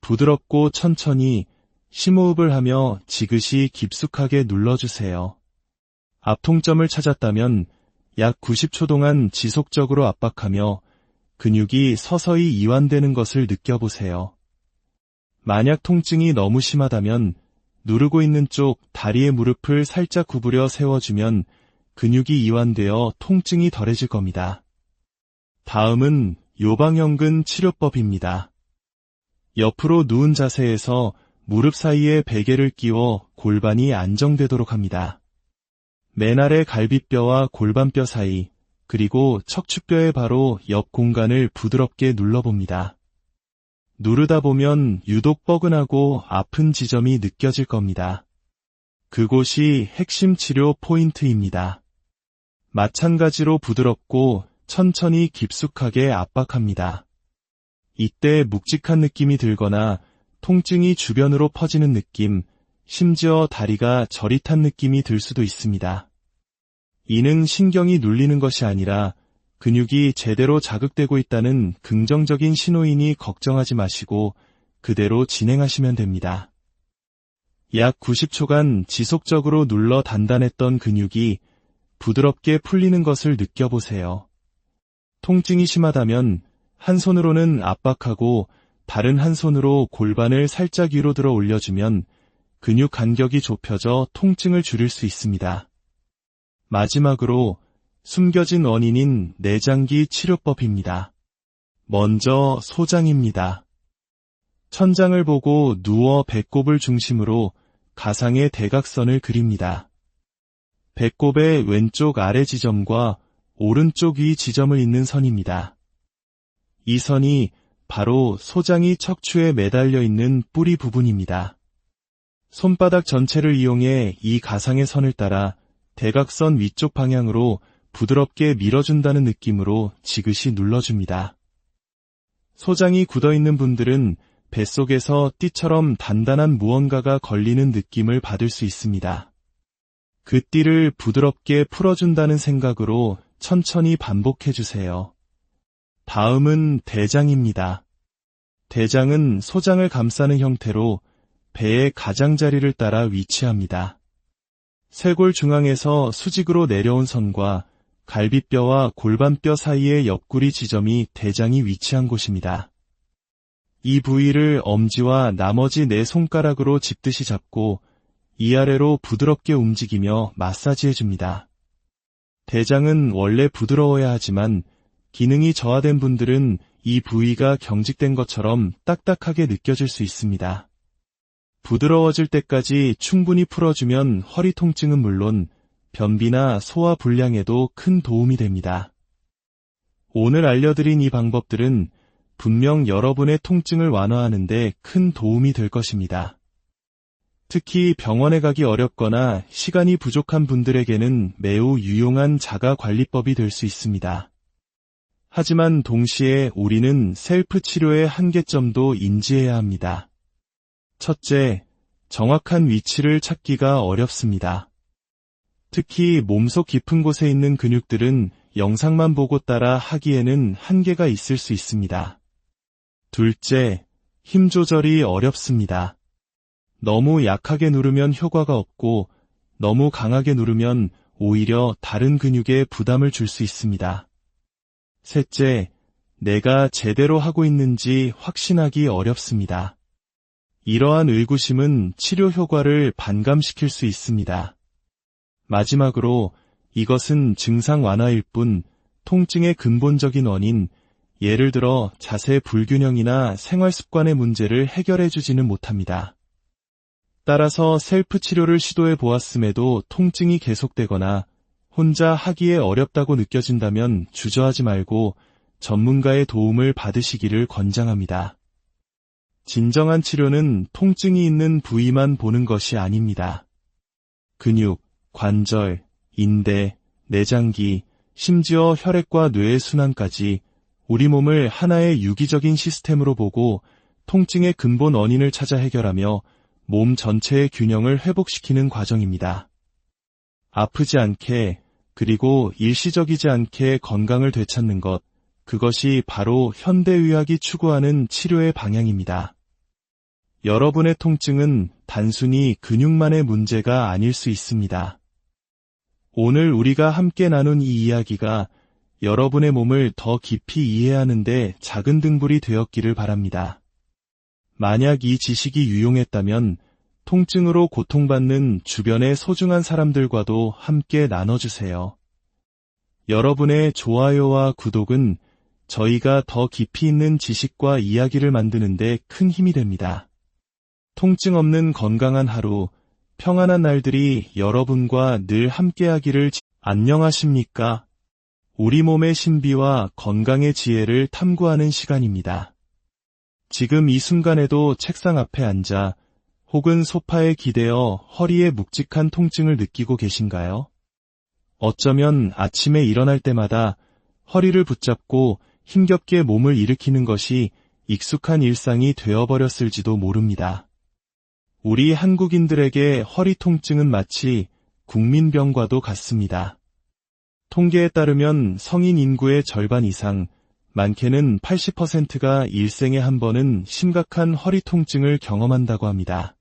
부드럽고 천천히 심호흡을 하며 지그시 깊숙하게 눌러주세요. 압통점을 찾았다면 약 90초 동안 지속적으로 압박하며 근육이 서서히 이완되는 것을 느껴보세요. 만약 통증이 너무 심하다면 누르고 있는 쪽 다리의 무릎을 살짝 구부려 세워주면 근육이 이완되어 통증이 덜해질 겁니다. 다음은 요방형근 치료법입니다. 옆으로 누운 자세에서 무릎 사이에 베개를 끼워 골반이 안정되도록 합니다. 맨 아래 갈비뼈와 골반뼈 사이, 그리고 척추뼈의 바로 옆 공간을 부드럽게 눌러봅니다. 누르다 보면 유독 뻐근하고 아픈 지점이 느껴질 겁니다. 그곳이 핵심 치료 포인트입니다. 마찬가지로 부드럽고 천천히 깊숙하게 압박합니다. 이때 묵직한 느낌이 들거나 통증이 주변으로 퍼지는 느낌, 심지어 다리가 저릿한 느낌이 들 수도 있습니다. 이는 신경이 눌리는 것이 아니라 근육이 제대로 자극되고 있다는 긍정적인 신호이니 걱정하지 마시고 그대로 진행하시면 됩니다. 약 90초간 지속적으로 눌러 단단했던 근육이 부드럽게 풀리는 것을 느껴보세요. 통증이 심하다면 한 손으로는 압박하고 다른 한 손으로 골반을 살짝 위로 들어 올려주면 근육 간격이 좁혀져 통증을 줄일 수 있습니다. 마지막으로 숨겨진 원인인 내장기 치료법입니다. 먼저 소장입니다. 천장을 보고 누워 배꼽을 중심으로 가상의 대각선을 그립니다. 배꼽의 왼쪽 아래 지점과 오른쪽 위 지점을 잇는 선입니다. 이 선이 바로 소장이 척추에 매달려 있는 뿌리 부분입니다. 손바닥 전체를 이용해 이 가상의 선을 따라 대각선 위쪽 방향으로 부드럽게 밀어준다는 느낌으로 지그시 눌러줍니다. 소장이 굳어있는 분들은 뱃속에서 띠처럼 단단한 무언가가 걸리는 느낌을 받을 수 있습니다. 그 띠를 부드럽게 풀어준다는 생각으로 천천히 반복해주세요. 다음은 대장입니다. 대장은 소장을 감싸는 형태로 배의 가장자리를 따라 위치합니다. 쇄골 중앙에서 수직으로 내려온 선과 갈비뼈와 골반뼈 사이의 옆구리 지점이 대장이 위치한 곳입니다. 이 부위를 엄지와 나머지 네 손가락으로 짚듯이 잡고 위아래로 부드럽게 움직이며 마사지해줍니다. 대장은 원래 부드러워야 하지만 기능이 저하된 분들은 이 부위가 경직된 것처럼 딱딱하게 느껴질 수 있습니다. 부드러워질 때까지 충분히 풀어주면 허리 통증은 물론 변비나 소화 불량에도 큰 도움이 됩니다. 오늘 알려드린 이 방법들은 분명 여러분의 통증을 완화하는 데 큰 도움이 될 것입니다. 특히 병원에 가기 어렵거나 시간이 부족한 분들에게는 매우 유용한 자가관리법이 될 수 있습니다. 하지만 동시에 우리는 셀프 치료의 한계점도 인지해야 합니다. 첫째, 정확한 위치를 찾기가 어렵습니다. 특히 몸속 깊은 곳에 있는 근육들은 영상만 보고 따라 하기에는 한계가 있을 수 있습니다. 둘째, 힘 조절이 어렵습니다. 너무 약하게 누르면 효과가 없고 너무 강하게 누르면 오히려 다른 근육에 부담을 줄 수 있습니다. 셋째, 내가 제대로 하고 있는지 확신하기 어렵습니다. 이러한 의구심은 치료 효과를 반감시킬 수 있습니다. 마지막으로 이것은 증상 완화일 뿐 통증의 근본적인 원인, 예를 들어 자세 불균형이나 생활 습관의 문제를 해결해 주지는 못합니다. 따라서 셀프 치료를 시도해 보았음에도 통증이 계속되거나 혼자 하기에 어렵다고 느껴진다면 주저하지 말고 전문가의 도움을 받으시기를 권장합니다. 진정한 치료는 통증이 있는 부위만 보는 것이 아닙니다. 근육, 관절, 인대, 내장기, 심지어 혈액과 뇌의 순환까지 우리 몸을 하나의 유기적인 시스템으로 보고 통증의 근본 원인을 찾아 해결하며 몸 전체의 균형을 회복시키는 과정입니다. 아프지 않게, 그리고 일시적이지 않게 건강을 되찾는 것, 그것이 바로 현대의학이 추구하는 치료의 방향입니다. 여러분의 통증은 단순히 근육만의 문제가 아닐 수 있습니다. 오늘 우리가 함께 나눈 이 이야기가 여러분의 몸을 더 깊이 이해하는 데 작은 등불이 되었기를 바랍니다. 만약 이 지식이 유용했다면 통증으로 고통받는 주변의 소중한 사람들과도 함께 나눠주세요. 여러분의 좋아요와 구독은 저희가 더 깊이 있는 지식과 이야기를 만드는 데 큰 힘이 됩니다. 통증 없는 건강한 하루, 평안한 날들이 여러분과 늘 함께하기를. 안녕하십니까? 우리 몸의 신비와 건강의 지혜를 탐구하는 시간입니다. 지금 이 순간에도 책상 앞에 앉아 혹은 소파에 기대어 허리에 묵직한 통증을 느끼고 계신가요? 어쩌면 아침에 일어날 때마다 허리를 붙잡고 힘겹게 몸을 일으키는 것이 익숙한 일상이 되어버렸을지도 모릅니다. 우리 한국인들에게 허리 통증은 마치 국민병과도 같습니다. 통계에 따르면 성인 인구의 절반 이상, 많게는 80%가 일생에 한 번은 심각한 허리 통증을 경험한다고 합니다.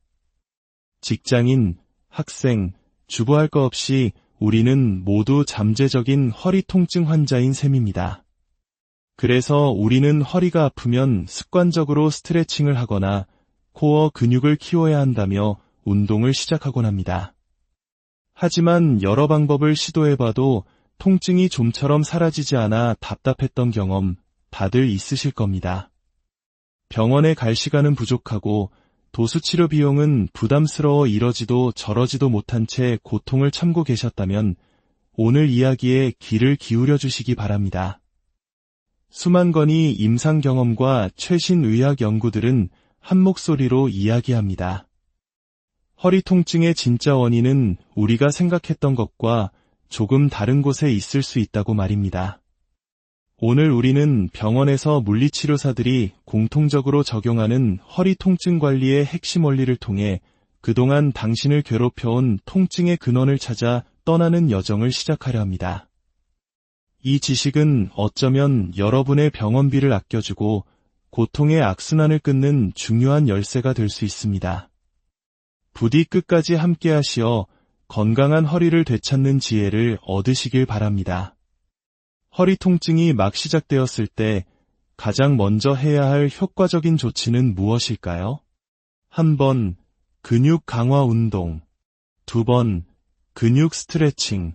직장인, 학생, 주부할 것 없이 우리는 모두 잠재적인 허리 통증 환자인 셈입니다. 그래서 우리는 허리가 아프면 습관적으로 스트레칭을 하거나 코어 근육을 키워야 한다며 운동을 시작하곤 합니다. 하지만 여러 방법을 시도해봐도 통증이 좀처럼 사라지지 않아 답답했던 경험 다들 있으실 겁니다. 병원에 갈 시간은 부족하고 도수치료 비용은 부담스러워 이러지도 저러지도 못한 채 고통을 참고 계셨다면 오늘 이야기에 귀를 기울여 주시기 바랍니다. 수만 건의 임상 경험과 최신 의학 연구들은 한 목소리로 이야기합니다. 허리 통증의 진짜 원인은 우리가 생각했던 것과 조금 다른 곳에 있을 수 있다고 말입니다. 오늘 우리는 병원에서 물리치료사들이 공통적으로 적용하는 허리 통증 관리의 핵심 원리를 통해 그동안 당신을 괴롭혀온 통증의 근원을 찾아 떠나는 여정을 시작하려 합니다. 이 지식은 어쩌면 여러분의 병원비를 아껴주고 고통의 악순환을 끊는 중요한 열쇠가 될 수 있습니다. 부디 끝까지 함께 하시어 건강한 허리를 되찾는 지혜를 얻으시길 바랍니다. 허리 통증이 막 시작되었을 때 가장 먼저 해야 할 효과적인 조치는 무엇일까요? 1번, 근육 강화 운동. 2번, 근육 스트레칭.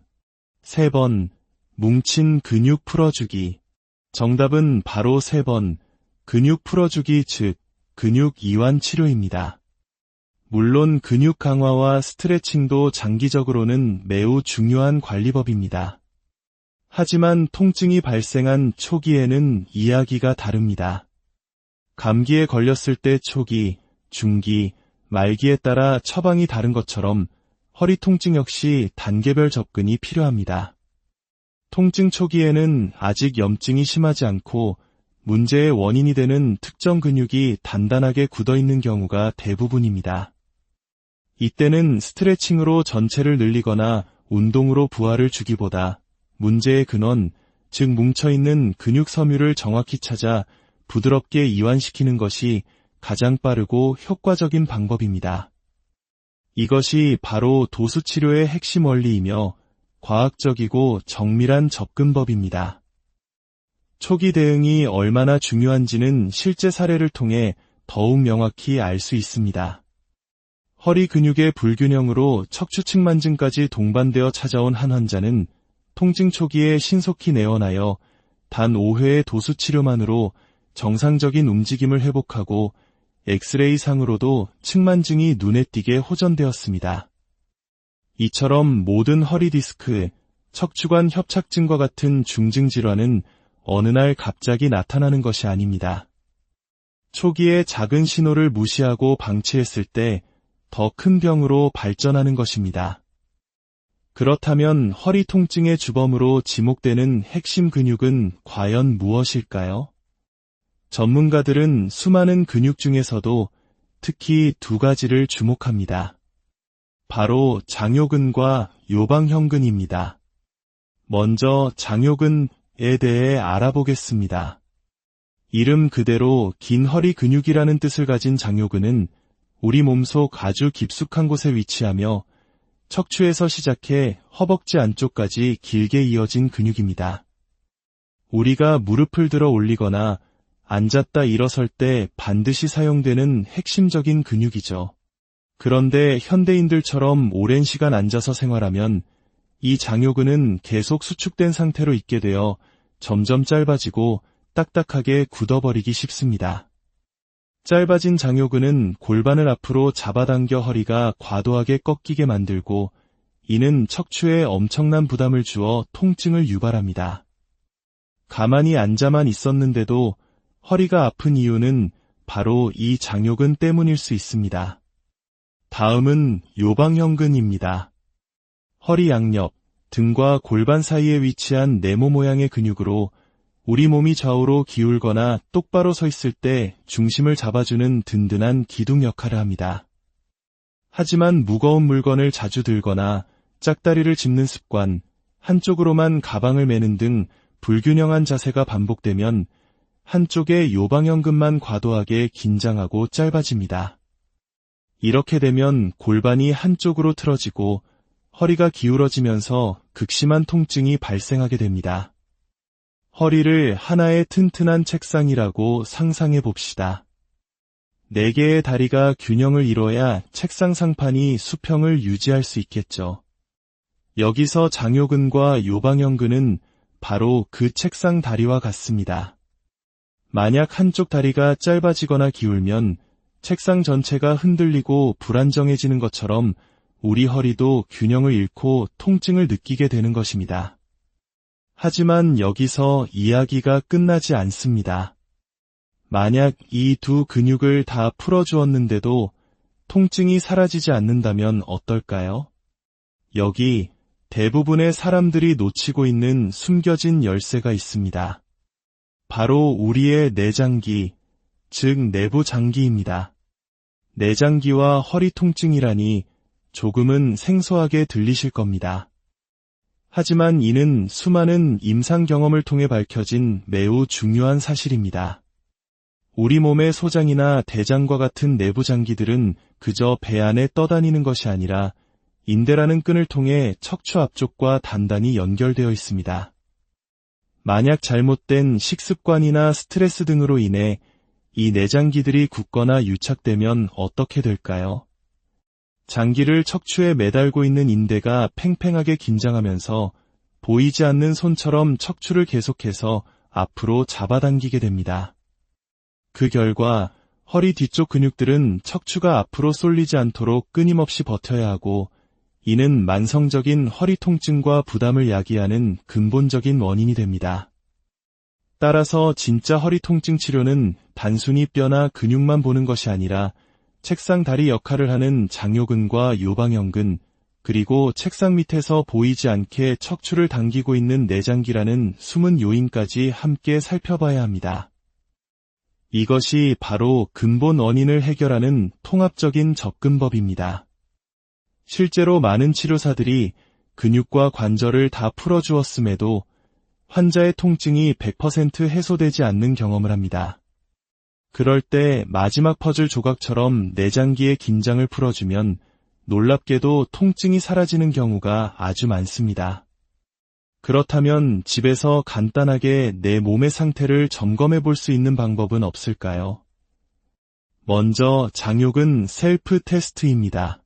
3번, 뭉친 근육 풀어주기. 정답은 바로 3번, 근육 풀어주기 즉 근육 이완 치료입니다. 물론 근육 강화와 스트레칭도 장기적으로는 매우 중요한 관리법입니다. 하지만 통증이 발생한 초기에는 이야기가 다릅니다. 감기에 걸렸을 때 초기, 중기, 말기에 따라 처방이 다른 것처럼 허리 통증 역시 단계별 접근이 필요합니다. 통증 초기에는 아직 염증이 심하지 않고 문제의 원인이 되는 특정 근육이 단단하게 굳어 있는 경우가 대부분입니다. 이때는 스트레칭으로 전체를 늘리거나 운동으로 부하를 주기보다 문제의 근원, 즉 뭉쳐있는 근육 섬유를 정확히 찾아 부드럽게 이완시키는 것이 가장 빠르고 효과적인 방법입니다. 이것이 바로 도수치료의 핵심 원리이며 과학적이고 정밀한 접근법입니다. 초기 대응이 얼마나 중요한지는 실제 사례를 통해 더욱 명확히 알 수 있습니다. 허리 근육의 불균형으로 척추 측만증까지 동반되어 찾아온 한 환자는 통증 초기에 신속히 내원하여 단 5회의 도수치료만으로 정상적인 움직임을 회복하고 엑스레이상으로도 측만증이 눈에 띄게 호전되었습니다. 이처럼 모든 허리 디스크, 척추관 협착증과 같은 중증 질환은 어느 날 갑자기 나타나는 것이 아닙니다. 초기에 작은 신호를 무시하고 방치했을 때 더 큰 병으로 발전하는 것입니다. 그렇다면 허리 통증의 주범으로 지목되는 핵심 근육은 과연 무엇일까요? 전문가들은 수많은 근육 중에서도 특히 두 가지를 주목합니다. 바로 장요근과 요방형근입니다. 먼저 장요근에 대해 알아보겠습니다. 이름 그대로 긴 허리 근육이라는 뜻을 가진 장요근은 우리 몸속 아주 깊숙한 곳에 위치하며 척추에서 시작해 허벅지 안쪽까지 길게 이어진 근육입니다. 우리가 무릎을 들어 올리거나 앉았다 일어설 때 반드시 사용되는 핵심적인 근육이죠. 그런데 현대인들처럼 오랜 시간 앉아서 생활하면 이 장요근은 계속 수축된 상태로 있게 되어 점점 짧아지고 딱딱하게 굳어버리기 쉽습니다. 짧아진 장요근은 골반을 앞으로 잡아당겨 허리가 과도하게 꺾이게 만들고 이는 척추에 엄청난 부담을 주어 통증을 유발합니다. 가만히 앉아만 있었는데도 허리가 아픈 이유는 바로 이 장요근 때문일 수 있습니다. 다음은 요방형근입니다. 허리 양옆, 등과 골반 사이에 위치한 네모 모양의 근육으로 우리 몸이 좌우로 기울거나 똑바로 서 있을 때 중심을 잡아주는 든든한 기둥 역할을 합니다. 하지만 무거운 물건을 자주 들거나 짝다리를 짚는 습관, 한쪽으로만 가방을 매는 등 불균형한 자세가 반복되면 한쪽의 요방형근만 과도하게 긴장하고 짧아집니다. 이렇게 되면 골반이 한쪽으로 틀어지고 허리가 기울어지면서 극심한 통증이 발생하게 됩니다. 허리를 하나의 튼튼한 책상이라고 상상해 봅시다. 4개의 다리가 균형을 이뤄야 책상 상판이 수평을 유지할 수 있겠죠. 여기서 장요근과 요방형근은 바로 그 책상 다리와 같습니다. 만약 한쪽 다리가 짧아지거나 기울면 책상 전체가 흔들리고 불안정해지는 것처럼 우리 허리도 균형을 잃고 통증을 느끼게 되는 것입니다. 하지만 여기서 이야기가 끝나지 않습니다. 만약 이 두 근육을 다 풀어주었는데도 통증이 사라지지 않는다면 어떨까요? 여기 대부분의 사람들이 놓치고 있는 숨겨진 열쇠가 있습니다. 바로 우리의 내장기, 즉 내부 장기입니다. 내장기와 허리 통증이라니 조금은 생소하게 들리실 겁니다. 하지만 이는 수많은 임상 경험을 통해 밝혀진 매우 중요한 사실입니다. 우리 몸의 소장이나 대장과 같은 내부 장기들은 그저 배 안에 떠다니는 것이 아니라 인대라는 끈을 통해 척추 앞쪽과 단단히 연결되어 있습니다. 만약 잘못된 식습관이나 스트레스 등으로 인해 이 내장기들이 굳거나 유착되면 어떻게 될까요? 장기를 척추에 매달고 있는 인대가 팽팽하게 긴장하면서 보이지 않는 손처럼 척추를 계속해서 앞으로 잡아당기게 됩니다. 그 결과 허리 뒤쪽 근육들은 척추가 앞으로 쏠리지 않도록 끊임없이 버텨야 하고 이는 만성적인 허리 통증과 부담을 야기하는 근본적인 원인이 됩니다. 따라서 진짜 허리 통증 치료는 단순히 뼈나 근육만 보는 것이 아니라 책상 다리 역할을 하는 장요근과 요방형근, 그리고 책상 밑에서 보이지 않게 척추를 당기고 있는 내장기라는 숨은 요인까지 함께 살펴봐야 합니다. 이것이 바로 근본 원인을 해결하는 통합적인 접근법입니다. 실제로 많은 치료사들이 근육과 관절을 다 풀어주었음에도 환자의 통증이 100% 해소되지 않는 경험을 합니다. 그럴 때 마지막 퍼즐 조각처럼 내장기의 긴장을 풀어주면 놀랍게도 통증이 사라지는 경우가 아주 많습니다. 그렇다면 집에서 간단하게 내 몸의 상태를 점검해 볼 수 있는 방법은 없을까요? 먼저 장요근 셀프 테스트입니다.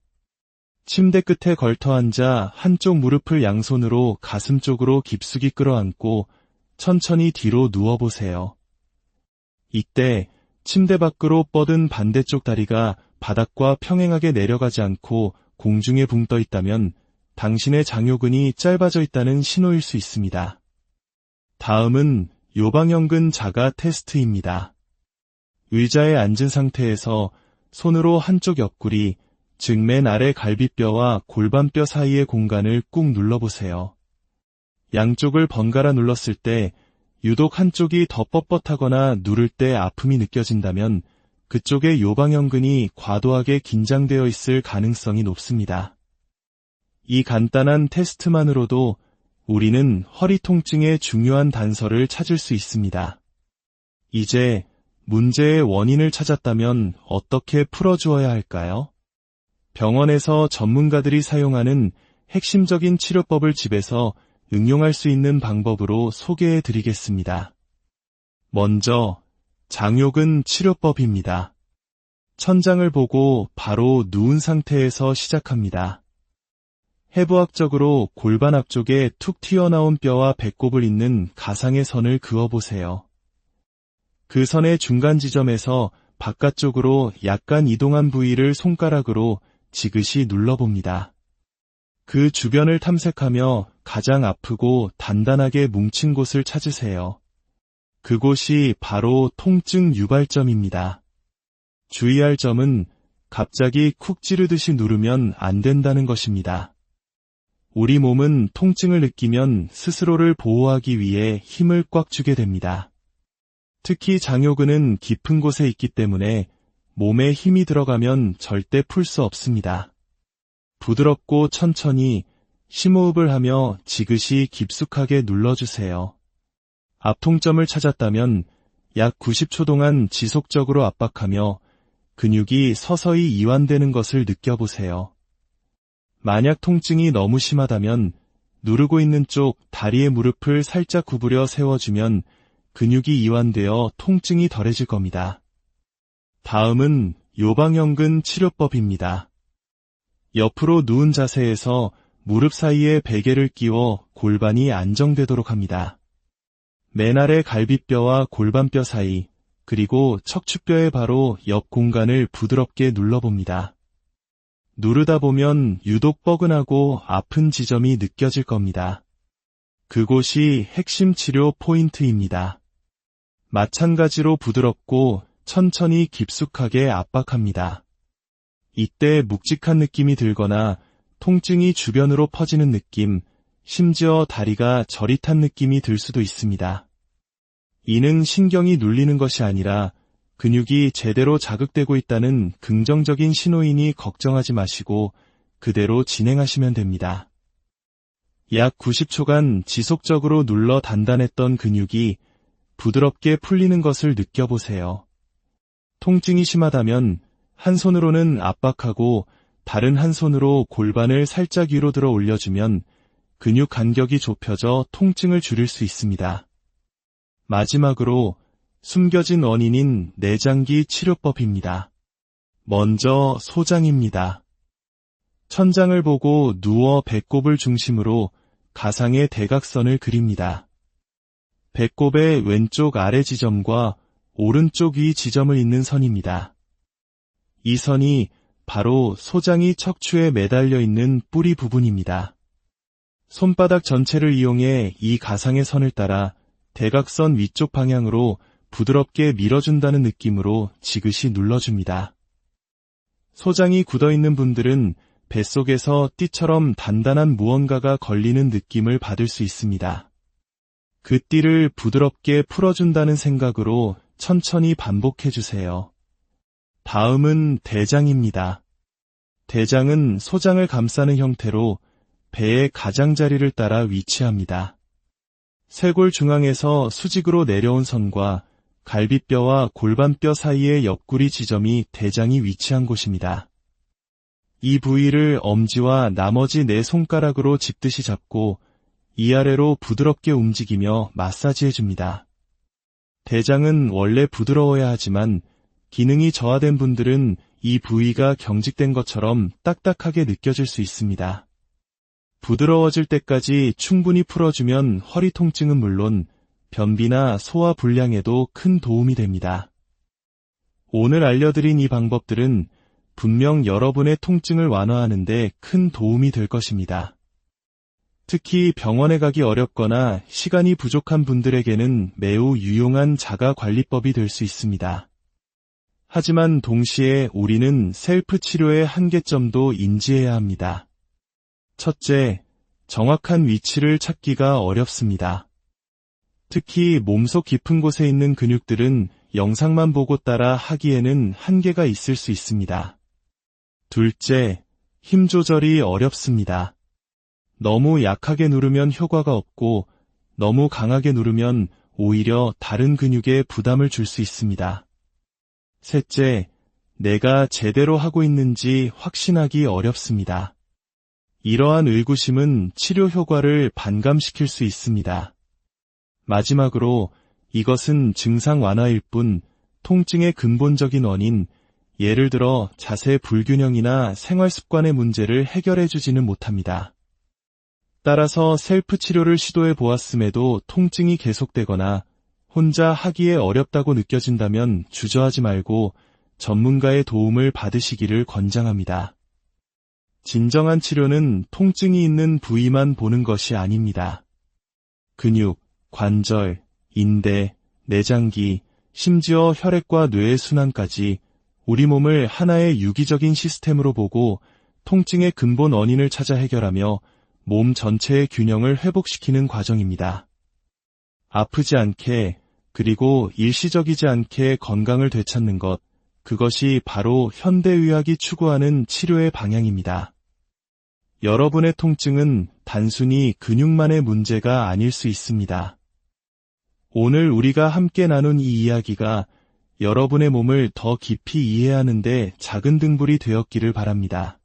침대 끝에 걸터 앉아 한쪽 무릎을 양손으로 가슴 쪽으로 깊숙이 끌어안고 천천히 뒤로 누워보세요. 이때 침대 밖으로 뻗은 반대쪽 다리가 바닥과 평행하게 내려가지 않고 공중에 붕 떠 있다면 당신의 장요근이 짧아져 있다는 신호일 수 있습니다. 다음은 요방형근 자가 테스트입니다. 의자에 앉은 상태에서 손으로 한쪽 옆구리, 즉 맨 아래 갈비뼈와 골반뼈 사이의 공간을 꾹 눌러보세요. 양쪽을 번갈아 눌렀을 때 유독 한쪽이 더 뻣뻣하거나 누를 때 아픔이 느껴진다면 그쪽의 요방형근이 과도하게 긴장되어 있을 가능성이 높습니다. 이 간단한 테스트만으로도 우리는 허리 통증의 중요한 단서를 찾을 수 있습니다. 이제 문제의 원인을 찾았다면 어떻게 풀어주어야 할까요? 병원에서 전문가들이 사용하는 핵심적인 치료법을 집에서 응용할 수 있는 방법으로 소개해 드리겠습니다. 먼저 장요근 치료법입니다. 천장을 보고 바로 누운 상태에서 시작합니다. 해부학적으로 골반 앞쪽에 툭 튀어나온 뼈와 배꼽을 잇는 가상의 선을 그어보세요. 그 선의 중간 지점에서 바깥쪽으로 약간 이동한 부위를 손가락으로 지그시 눌러봅니다. 그 주변을 탐색하며 가장 아프고 단단하게 뭉친 곳을 찾으세요. 그곳이 바로 통증 유발점입니다. 주의할 점은 갑자기 쿡 찌르듯이 누르면 안 된다는 것입니다. 우리 몸은 통증을 느끼면 스스로를 보호하기 위해 힘을 꽉 주게 됩니다. 특히 장요근은 깊은 곳에 있기 때문에 몸에 힘이 들어가면 절대 풀 수 없습니다. 부드럽고 천천히 심호흡을 하며 지그시 깊숙하게 눌러주세요. 압통점을 찾았다면 약 90초 동안 지속적으로 압박하며 근육이 서서히 이완되는 것을 느껴보세요. 만약 통증이 너무 심하다면 누르고 있는 쪽 다리의 무릎을 살짝 구부려 세워주면 근육이 이완되어 통증이 덜해질 겁니다. 다음은 요방형근 치료법입니다. 옆으로 누운 자세에서 무릎 사이에 베개를 끼워 골반이 안정되도록 합니다. 맨 아래 갈비뼈와 골반뼈 사이, 그리고 척추뼈의 바로 옆 공간을 부드럽게 눌러봅니다. 누르다 보면 유독 뻐근하고 아픈 지점이 느껴질 겁니다. 그곳이 핵심 치료 포인트입니다. 마찬가지로 부드럽고 천천히 깊숙하게 압박합니다. 이때 묵직한 느낌이 들거나 통증이 주변으로 퍼지는 느낌, 심지어 다리가 저릿한 느낌이 들 수도 있습니다. 이는 신경이 눌리는 것이 아니라 근육이 제대로 자극되고 있다는 긍정적인 신호이니 걱정하지 마시고 그대로 진행하시면 됩니다. 약 90초간 지속적으로 눌러 단단했던 근육이 부드럽게 풀리는 것을 느껴보세요. 통증이 심하다면 한 손으로는 압박하고 다른 한 손으로 골반을 살짝 위로 들어 올려주면 근육 간격이 좁혀져 통증을 줄일 수 있습니다. 마지막으로 숨겨진 원인인 내장기 치료법입니다. 먼저 소장입니다. 천장을 보고 누워 배꼽을 중심으로 가상의 대각선을 그립니다. 배꼽의 왼쪽 아래 지점과 오른쪽 위 지점을 잇는 선입니다. 이 선이 바로 소장이 척추에 매달려 있는 뿌리 부분입니다. 손바닥 전체를 이용해 이 가상의 선을 따라 대각선 위쪽 방향으로 부드럽게 밀어준다는 느낌으로 지그시 눌러줍니다. 소장이 굳어있는 분들은 뱃속에서 띠처럼 단단한 무언가가 걸리는 느낌을 받을 수 있습니다. 그 띠를 부드럽게 풀어준다는 생각으로 천천히 반복해주세요. 다음은 대장입니다. 대장은 소장을 감싸는 형태로 배의 가장자리를 따라 위치합니다. 쇄골 중앙에서 수직으로 내려온 선과 갈비뼈와 골반뼈 사이의 옆구리 지점이 대장이 위치한 곳입니다. 이 부위를 엄지와 나머지 네 손가락으로 짚듯이 잡고 위아래로 부드럽게 움직이며 마사지해줍니다. 대장은 원래 부드러워야 하지만 기능이 저하된 분들은 이 부위가 경직된 것처럼 딱딱하게 느껴질 수 있습니다. 부드러워질 때까지 충분히 풀어주면 허리 통증은 물론 변비나 소화 불량에도 큰 도움이 됩니다. 오늘 알려드린 이 방법들은 분명 여러분의 통증을 완화하는 데 큰 도움이 될 것입니다. 특히 병원에 가기 어렵거나 시간이 부족한 분들에게는 매우 유용한 자가관리법이 될 수 있습니다. 하지만 동시에 우리는 셀프 치료의 한계점도 인지해야 합니다. 첫째, 정확한 위치를 찾기가 어렵습니다. 특히 몸속 깊은 곳에 있는 근육들은 영상만 보고 따라 하기에는 한계가 있을 수 있습니다. 둘째, 힘 조절이 어렵습니다. 너무 약하게 누르면 효과가 없고 너무 강하게 누르면 오히려 다른 근육에 부담을 줄 수 있습니다. 셋째, 내가 제대로 하고 있는지 확신하기 어렵습니다. 이러한 의구심은 치료 효과를 반감시킬 수 있습니다. 마지막으로 이것은 증상 완화일 뿐 통증의 근본적인 원인, 예를 들어 자세 불균형이나 생활 습관의 문제를 해결해주지는 못합니다. 따라서 셀프 치료를 시도해 보았음에도 통증이 계속되거나 혼자 하기에 어렵다고 느껴진다면 주저하지 말고 전문가의 도움을 받으시기를 권장합니다. 진정한 치료는 통증이 있는 부위만 보는 것이 아닙니다. 근육, 관절, 인대, 내장기, 심지어 혈액과 뇌의 순환까지 우리 몸을 하나의 유기적인 시스템으로 보고 통증의 근본 원인을 찾아 해결하며 몸 전체의 균형을 회복시키는 과정입니다. 아프지 않게 그리고 일시적이지 않게 건강을 되찾는 것, 그것이 바로 현대의학이 추구하는 치료의 방향입니다. 여러분의 통증은 단순히 근육만의 문제가 아닐 수 있습니다. 오늘 우리가 함께 나눈 이 이야기가 여러분의 몸을 더 깊이 이해하는 데 작은 등불이 되었기를 바랍니다.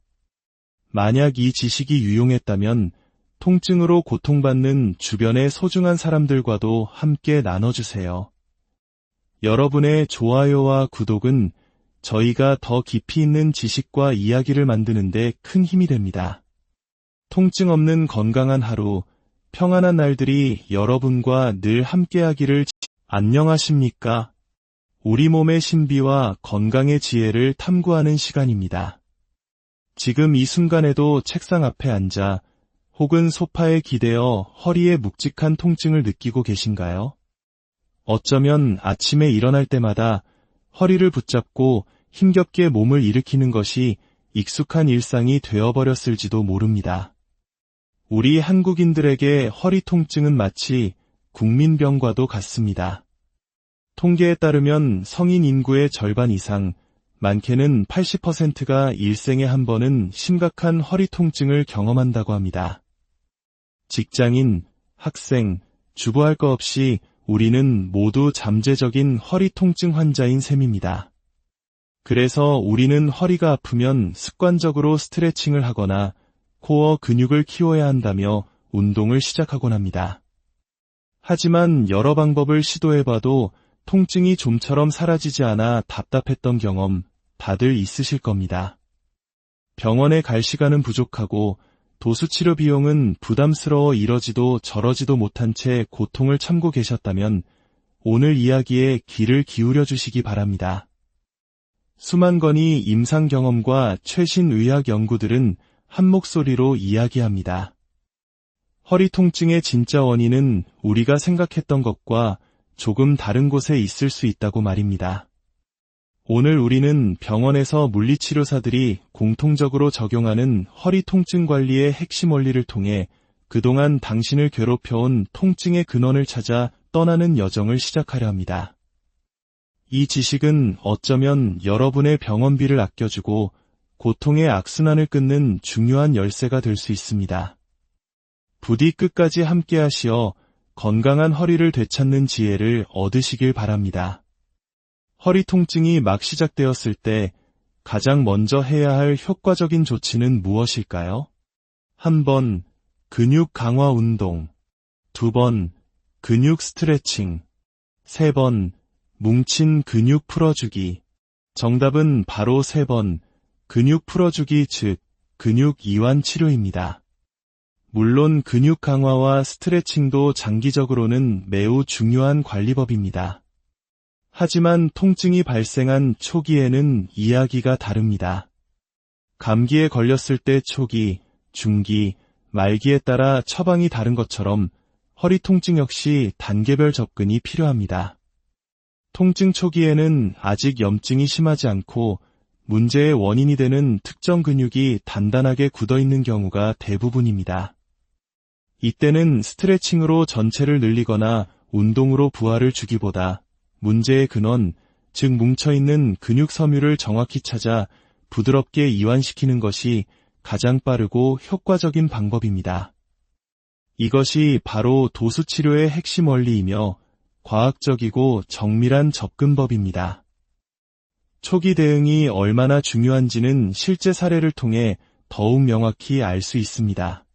만약 이 지식이 유용했다면 통증으로 고통받는 주변의 소중한 사람들과도 함께 나눠주세요. 여러분의 좋아요와 구독은 저희가 더 깊이 있는 지식과 이야기를 만드는 데 큰 힘이 됩니다. 통증 없는 건강한 하루, 평안한 날들이 여러분과 늘 함께하기를. 안녕하십니까? 우리 몸의 신비와 건강의 지혜를 탐구하는 시간입니다. 지금 이 순간에도 책상 앞에 앉아 혹은 소파에 기대어 허리에 묵직한 통증을 느끼고 계신가요? 어쩌면 아침에 일어날 때마다 허리를 붙잡고 힘겹게 몸을 일으키는 것이 익숙한 일상이 되어버렸을지도 모릅니다. 우리 한국인들에게 허리 통증은 마치 국민병과도 같습니다. 통계에 따르면 성인 인구의 절반 이상, 많게는 80%가 일생에 한 번은 심각한 허리 통증을 경험한다고 합니다. 직장인, 학생, 주부할 것 없이 우리는 모두 잠재적인 허리 통증 환자인 셈입니다. 그래서 우리는 허리가 아프면 습관적으로 스트레칭을 하거나 코어 근육을 키워야 한다며 운동을 시작하곤 합니다. 하지만 여러 방법을 시도해봐도 통증이 좀처럼 사라지지 않아 답답했던 경험 다들 있으실 겁니다. 병원에 갈 시간은 부족하고 도수치료 비용은 부담스러워 이러지도 저러지도 못한 채 고통을 참고 계셨다면 오늘 이야기에 귀를 기울여 주시기 바랍니다. 수만 건의 임상 경험과 최신 의학 연구들은 한 목소리로 이야기합니다. 허리 통증의 진짜 원인은 우리가 생각했던 것과 조금 다른 곳에 있을 수 있다고 말입니다. 오늘 우리는 병원에서 물리치료사들이 공통적으로 적용하는 허리 통증 관리의 핵심 원리를 통해 그동안 당신을 괴롭혀온 통증의 근원을 찾아 떠나는 여정을 시작하려 합니다. 이 지식은 어쩌면 여러분의 병원비를 아껴주고 고통의 악순환을 끊는 중요한 열쇠가 될 수 있습니다. 부디 끝까지 함께 하시어 건강한 허리를 되찾는 지혜를 얻으시길 바랍니다. 허리 통증이 막 시작되었을 때 가장 먼저 해야 할 효과적인 조치는 무엇일까요? 1번, 근육 강화 운동. 2번, 근육 스트레칭. 3번, 뭉친 근육 풀어주기. 정답은 바로 3번, 근육 풀어주기 즉 근육 이완 치료입니다. 물론 근육 강화와 스트레칭도 장기적으로는 매우 중요한 관리법입니다. 하지만 통증이 발생한 초기에는 이야기가 다릅니다. 감기에 걸렸을 때 초기, 중기, 말기에 따라 처방이 다른 것처럼 허리 통증 역시 단계별 접근이 필요합니다. 통증 초기에는 아직 염증이 심하지 않고 문제의 원인이 되는 특정 근육이 단단하게 굳어있는 경우가 대부분입니다. 이때는 스트레칭으로 전체를 늘리거나 운동으로 부하를 주기보다 문제의 근원, 즉 뭉쳐있는 근육 섬유를 정확히 찾아 부드럽게 이완시키는 것이 가장 빠르고 효과적인 방법입니다. 이것이 바로 도수치료의 핵심 원리이며 과학적이고 정밀한 접근법입니다. 초기 대응이 얼마나 중요한지는 실제 사례를 통해 더욱 명확히 알 수 있습니다.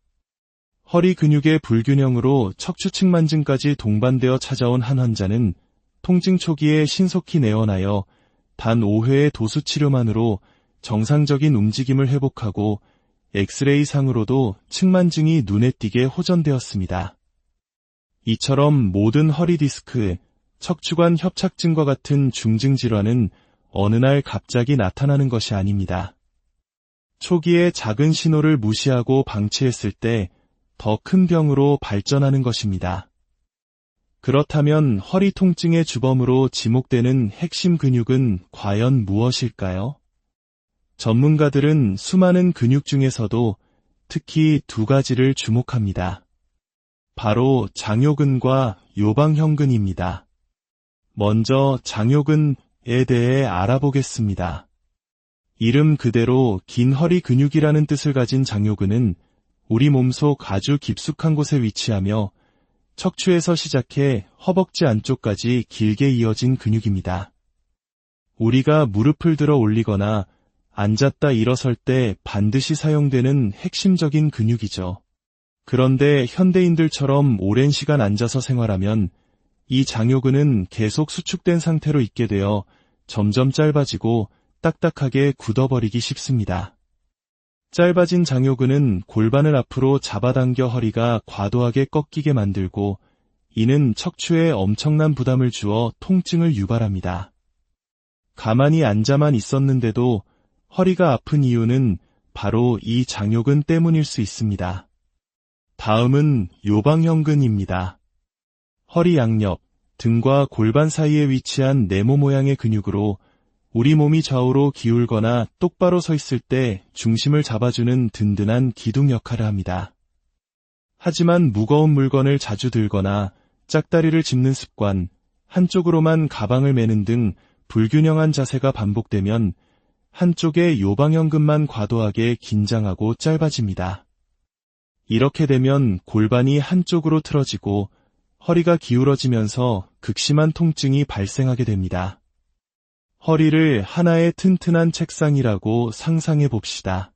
허리 근육의 불균형으로 척추측만증까지 동반되어 찾아온 한 환자는 통증 초기에 신속히 내원하여 단 5회의 도수치료만으로 정상적인 움직임을 회복하고 엑스레이상으로도 측만증이 눈에 띄게 호전되었습니다. 이처럼 모든 허리 디스크, 척추관 협착증과 같은 중증 질환은 어느 날 갑자기 나타나는 것이 아닙니다. 초기에 작은 신호를 무시하고 방치했을 때 더 큰 병으로 발전하는 것입니다. 그렇다면 허리 통증의 주범으로 지목되는 핵심 근육은 과연 무엇일까요? 전문가들은 수많은 근육 중에서도 특히 두 가지를 주목합니다. 바로 장요근과 요방형근입니다. 먼저 장요근에 대해 알아보겠습니다. 이름 그대로 긴 허리 근육이라는 뜻을 가진 장요근은 우리 몸속 아주 깊숙한 곳에 위치하며 척추에서 시작해 허벅지 안쪽까지 길게 이어진 근육입니다. 우리가 무릎을 들어 올리거나 앉았다 일어설 때 반드시 사용되는 핵심적인 근육이죠. 그런데 현대인들처럼 오랜 시간 앉아서 생활하면 이 장요근은 계속 수축된 상태로 있게 되어 점점 짧아지고 딱딱하게 굳어버리기 쉽습니다. 짧아진 장요근은 골반을 앞으로 잡아당겨 허리가 과도하게 꺾이게 만들고 이는 척추에 엄청난 부담을 주어 통증을 유발합니다. 가만히 앉아만 있었는데도 허리가 아픈 이유는 바로 이 장요근 때문일 수 있습니다. 다음은 요방형근입니다. 허리 양옆, 등과 골반 사이에 위치한 네모 모양의 근육으로 우리 몸이 좌우로 기울거나 똑바로 서 있을 때 중심을 잡아주는 든든한 기둥 역할을 합니다. 하지만 무거운 물건을 자주 들거나 짝다리를 짚는 습관, 한쪽으로만 가방을 메는 등 불균형한 자세가 반복되면 한쪽의 요방형근만 과도하게 긴장하고 짧아집니다. 이렇게 되면 골반이 한쪽으로 틀어지고 허리가 기울어지면서 극심한 통증이 발생하게 됩니다. 허리를 하나의 튼튼한 책상이라고 상상해 봅시다.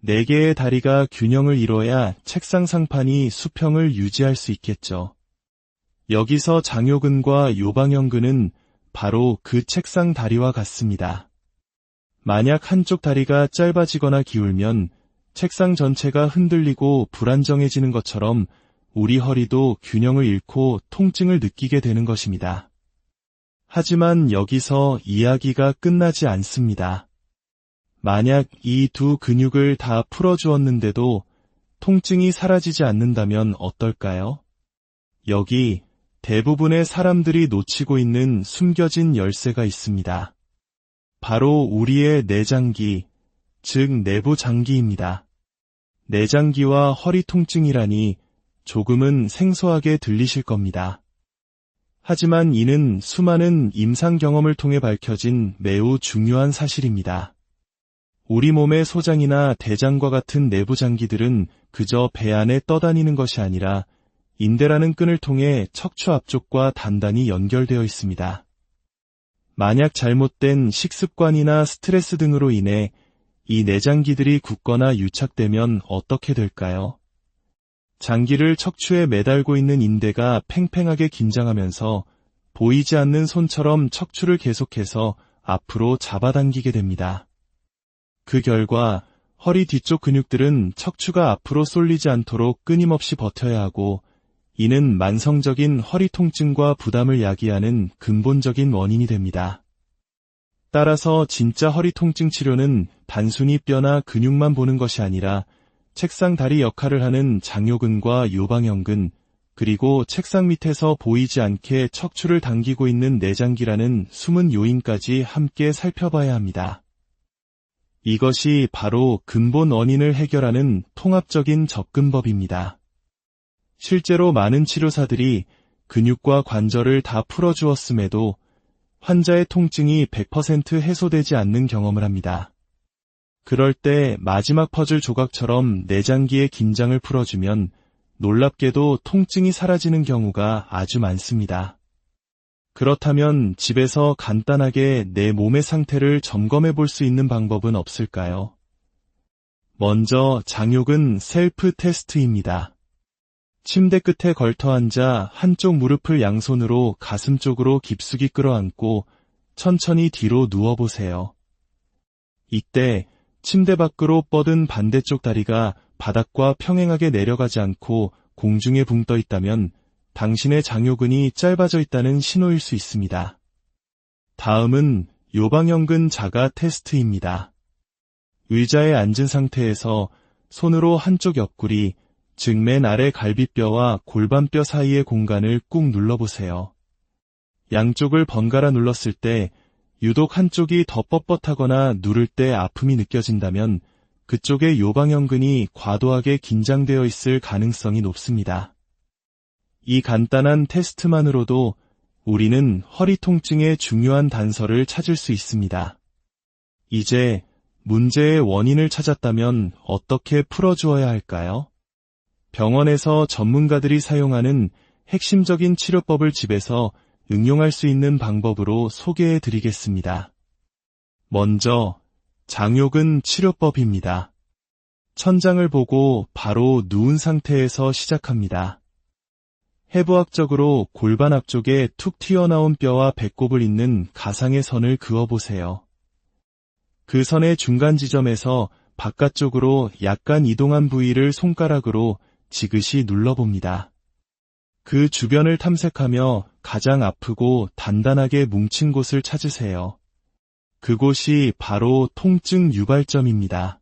4개의 다리가 균형을 이뤄야 책상 상판이 수평을 유지할 수 있겠죠. 여기서 장요근과 요방형근은 바로 그 책상 다리와 같습니다. 만약 한쪽 다리가 짧아지거나 기울면 책상 전체가 흔들리고 불안정해지는 것처럼 우리 허리도 균형을 잃고 통증을 느끼게 되는 것입니다. 하지만 여기서 이야기가 끝나지 않습니다. 만약 이 두 근육을 다 풀어주었는데도 통증이 사라지지 않는다면 어떨까요? 여기 대부분의 사람들이 놓치고 있는 숨겨진 열쇠가 있습니다. 바로 우리의 내장기, 즉 내부 장기입니다. 내장기와 허리 통증이라니 조금은 생소하게 들리실 겁니다. 하지만 이는 수많은 임상 경험을 통해 밝혀진 매우 중요한 사실입니다. 우리 몸의 소장이나 대장과 같은 내부 장기들은 그저 배 안에 떠다니는 것이 아니라 인대라는 끈을 통해 척추 앞쪽과 단단히 연결되어 있습니다. 만약 잘못된 식습관이나 스트레스 등으로 인해 이 내장기들이 굳거나 유착되면 어떻게 될까요? 장기를 척추에 매달고 있는 인대가 팽팽하게 긴장하면서 보이지 않는 손처럼 척추를 계속해서 앞으로 잡아당기게 됩니다. 그 결과 허리 뒤쪽 근육들은 척추가 앞으로 쏠리지 않도록 끊임없이 버텨야 하고, 이는 만성적인 허리 통증과 부담을 야기하는 근본적인 원인이 됩니다. 따라서 진짜 허리 통증 치료는 단순히 뼈나 근육만 보는 것이 아니라 책상 다리 역할을 하는 장요근과 요방형근, 그리고 책상 밑에서 보이지 않게 척추를 당기고 있는 내장기라는 숨은 요인까지 함께 살펴봐야 합니다. 이것이 바로 근본 원인을 해결하는 통합적인 접근법입니다. 실제로 많은 치료사들이 근육과 관절을 다 풀어주었음에도 환자의 통증이 100% 해소되지 않는 경험을 합니다. 그럴 때 마지막 퍼즐 조각처럼 내장기의 긴장을 풀어주면 놀랍게도 통증이 사라지는 경우가 아주 많습니다. 그렇다면 집에서 간단하게 내 몸의 상태를 점검해 볼 수 있는 방법은 없을까요? 먼저 장요근 셀프 테스트입니다. 침대 끝에 걸터 앉아 한쪽 무릎을 양손으로 가슴 쪽으로 깊숙이 끌어안고 천천히 뒤로 누워보세요. 이때 침대 밖으로 뻗은 반대쪽 다리가 바닥과 평행하게 내려가지 않고 공중에 붕 떠 있다면 당신의 장요근이 짧아져 있다는 신호일 수 있습니다. 다음은 요방형근 자가 테스트입니다. 의자에 앉은 상태에서 손으로 한쪽 옆구리, 즉 맨 아래 갈비뼈와 골반뼈 사이의 공간을 꾹 눌러보세요. 양쪽을 번갈아 눌렀을 때 유독 한쪽이 더 뻣뻣하거나 누를 때 아픔이 느껴진다면 그쪽의 요방형근이 과도하게 긴장되어 있을 가능성이 높습니다. 이 간단한 테스트만으로도 우리는 허리 통증의 중요한 단서를 찾을 수 있습니다. 이제 문제의 원인을 찾았다면 어떻게 풀어주어야 할까요? 병원에서 전문가들이 사용하는 핵심적인 치료법을 집에서 응용할 수 있는 방법으로 소개해 드리겠습니다. 먼저 장요근 치료법입니다. 천장을 보고 바로 누운 상태에서 시작합니다. 해부학적으로 골반 앞쪽에 툭 튀어나온 뼈와 배꼽을 잇는 가상의 선을 그어보세요. 그 선의 중간 지점에서 바깥쪽으로 약간 이동한 부위를 손가락으로 지그시 눌러봅니다. 그 주변을 탐색하며 가장 아프고 단단하게 뭉친 곳을 찾으세요. 그곳이 바로 통증 유발점입니다.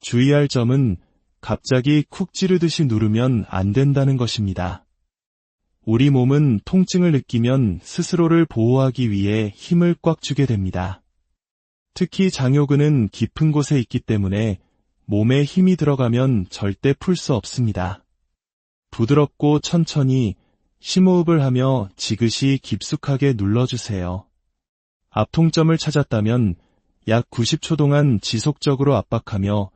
주의할 점은 갑자기 쿡 찌르듯이 누르면 안 된다는 것입니다. 우리 몸은 통증을 느끼면 스스로를 보호하기 위해 힘을 꽉 주게 됩니다. 특히 장요근은 깊은 곳에 있기 때문에 몸에 힘이 들어가면 절대 풀 수 없습니다. 부드럽고 천천히 심호흡을 하며 지그시 깊숙하게 눌러주세요. 압통점을 찾았다면 약 90초 동안 지속적으로 압박하며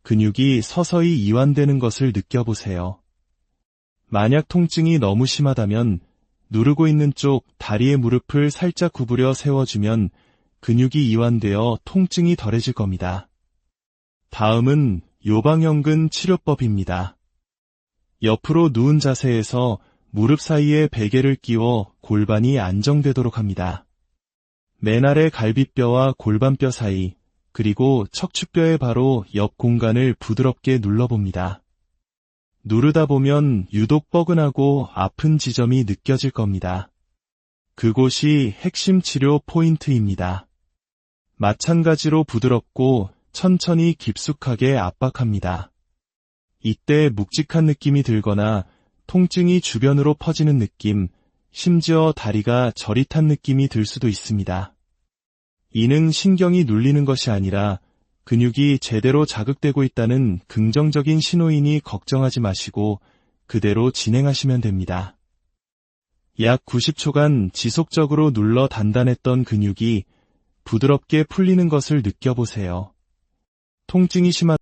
근육이 서서히 이완되는 것을 느껴보세요. 만약 통증이 너무 심하다면 누르고 있는 쪽 다리의 무릎을 살짝 구부려 세워주면 근육이 이완되어 통증이 덜해질 겁니다. 다음은 요방형근 치료법입니다. 옆으로 누운 자세에서 무릎 사이에 베개를 끼워 골반이 안정되도록 합니다. 맨 아래 갈비뼈와 골반뼈 사이, 그리고 척추뼈의 바로 옆 공간을 부드럽게 눌러봅니다. 누르다 보면 유독 뻐근하고 아픈 지점이 느껴질 겁니다. 그곳이 핵심 치료 포인트입니다. 마찬가지로 부드럽고 천천히 깊숙하게 압박합니다. 이때 묵직한 느낌이 들거나 통증이 주변으로 퍼지는 느낌, 심지어 다리가 저릿한 느낌이 들 수도 있습니다. 이는 신경이 눌리는 것이 아니라 근육이 제대로 자극되고 있다는 긍정적인 신호이니 걱정하지 마시고 그대로 진행하시면 됩니다. 약 90초간 지속적으로 눌러 단단했던 근육이 부드럽게 풀리는 것을 느껴보세요. 통증이 심한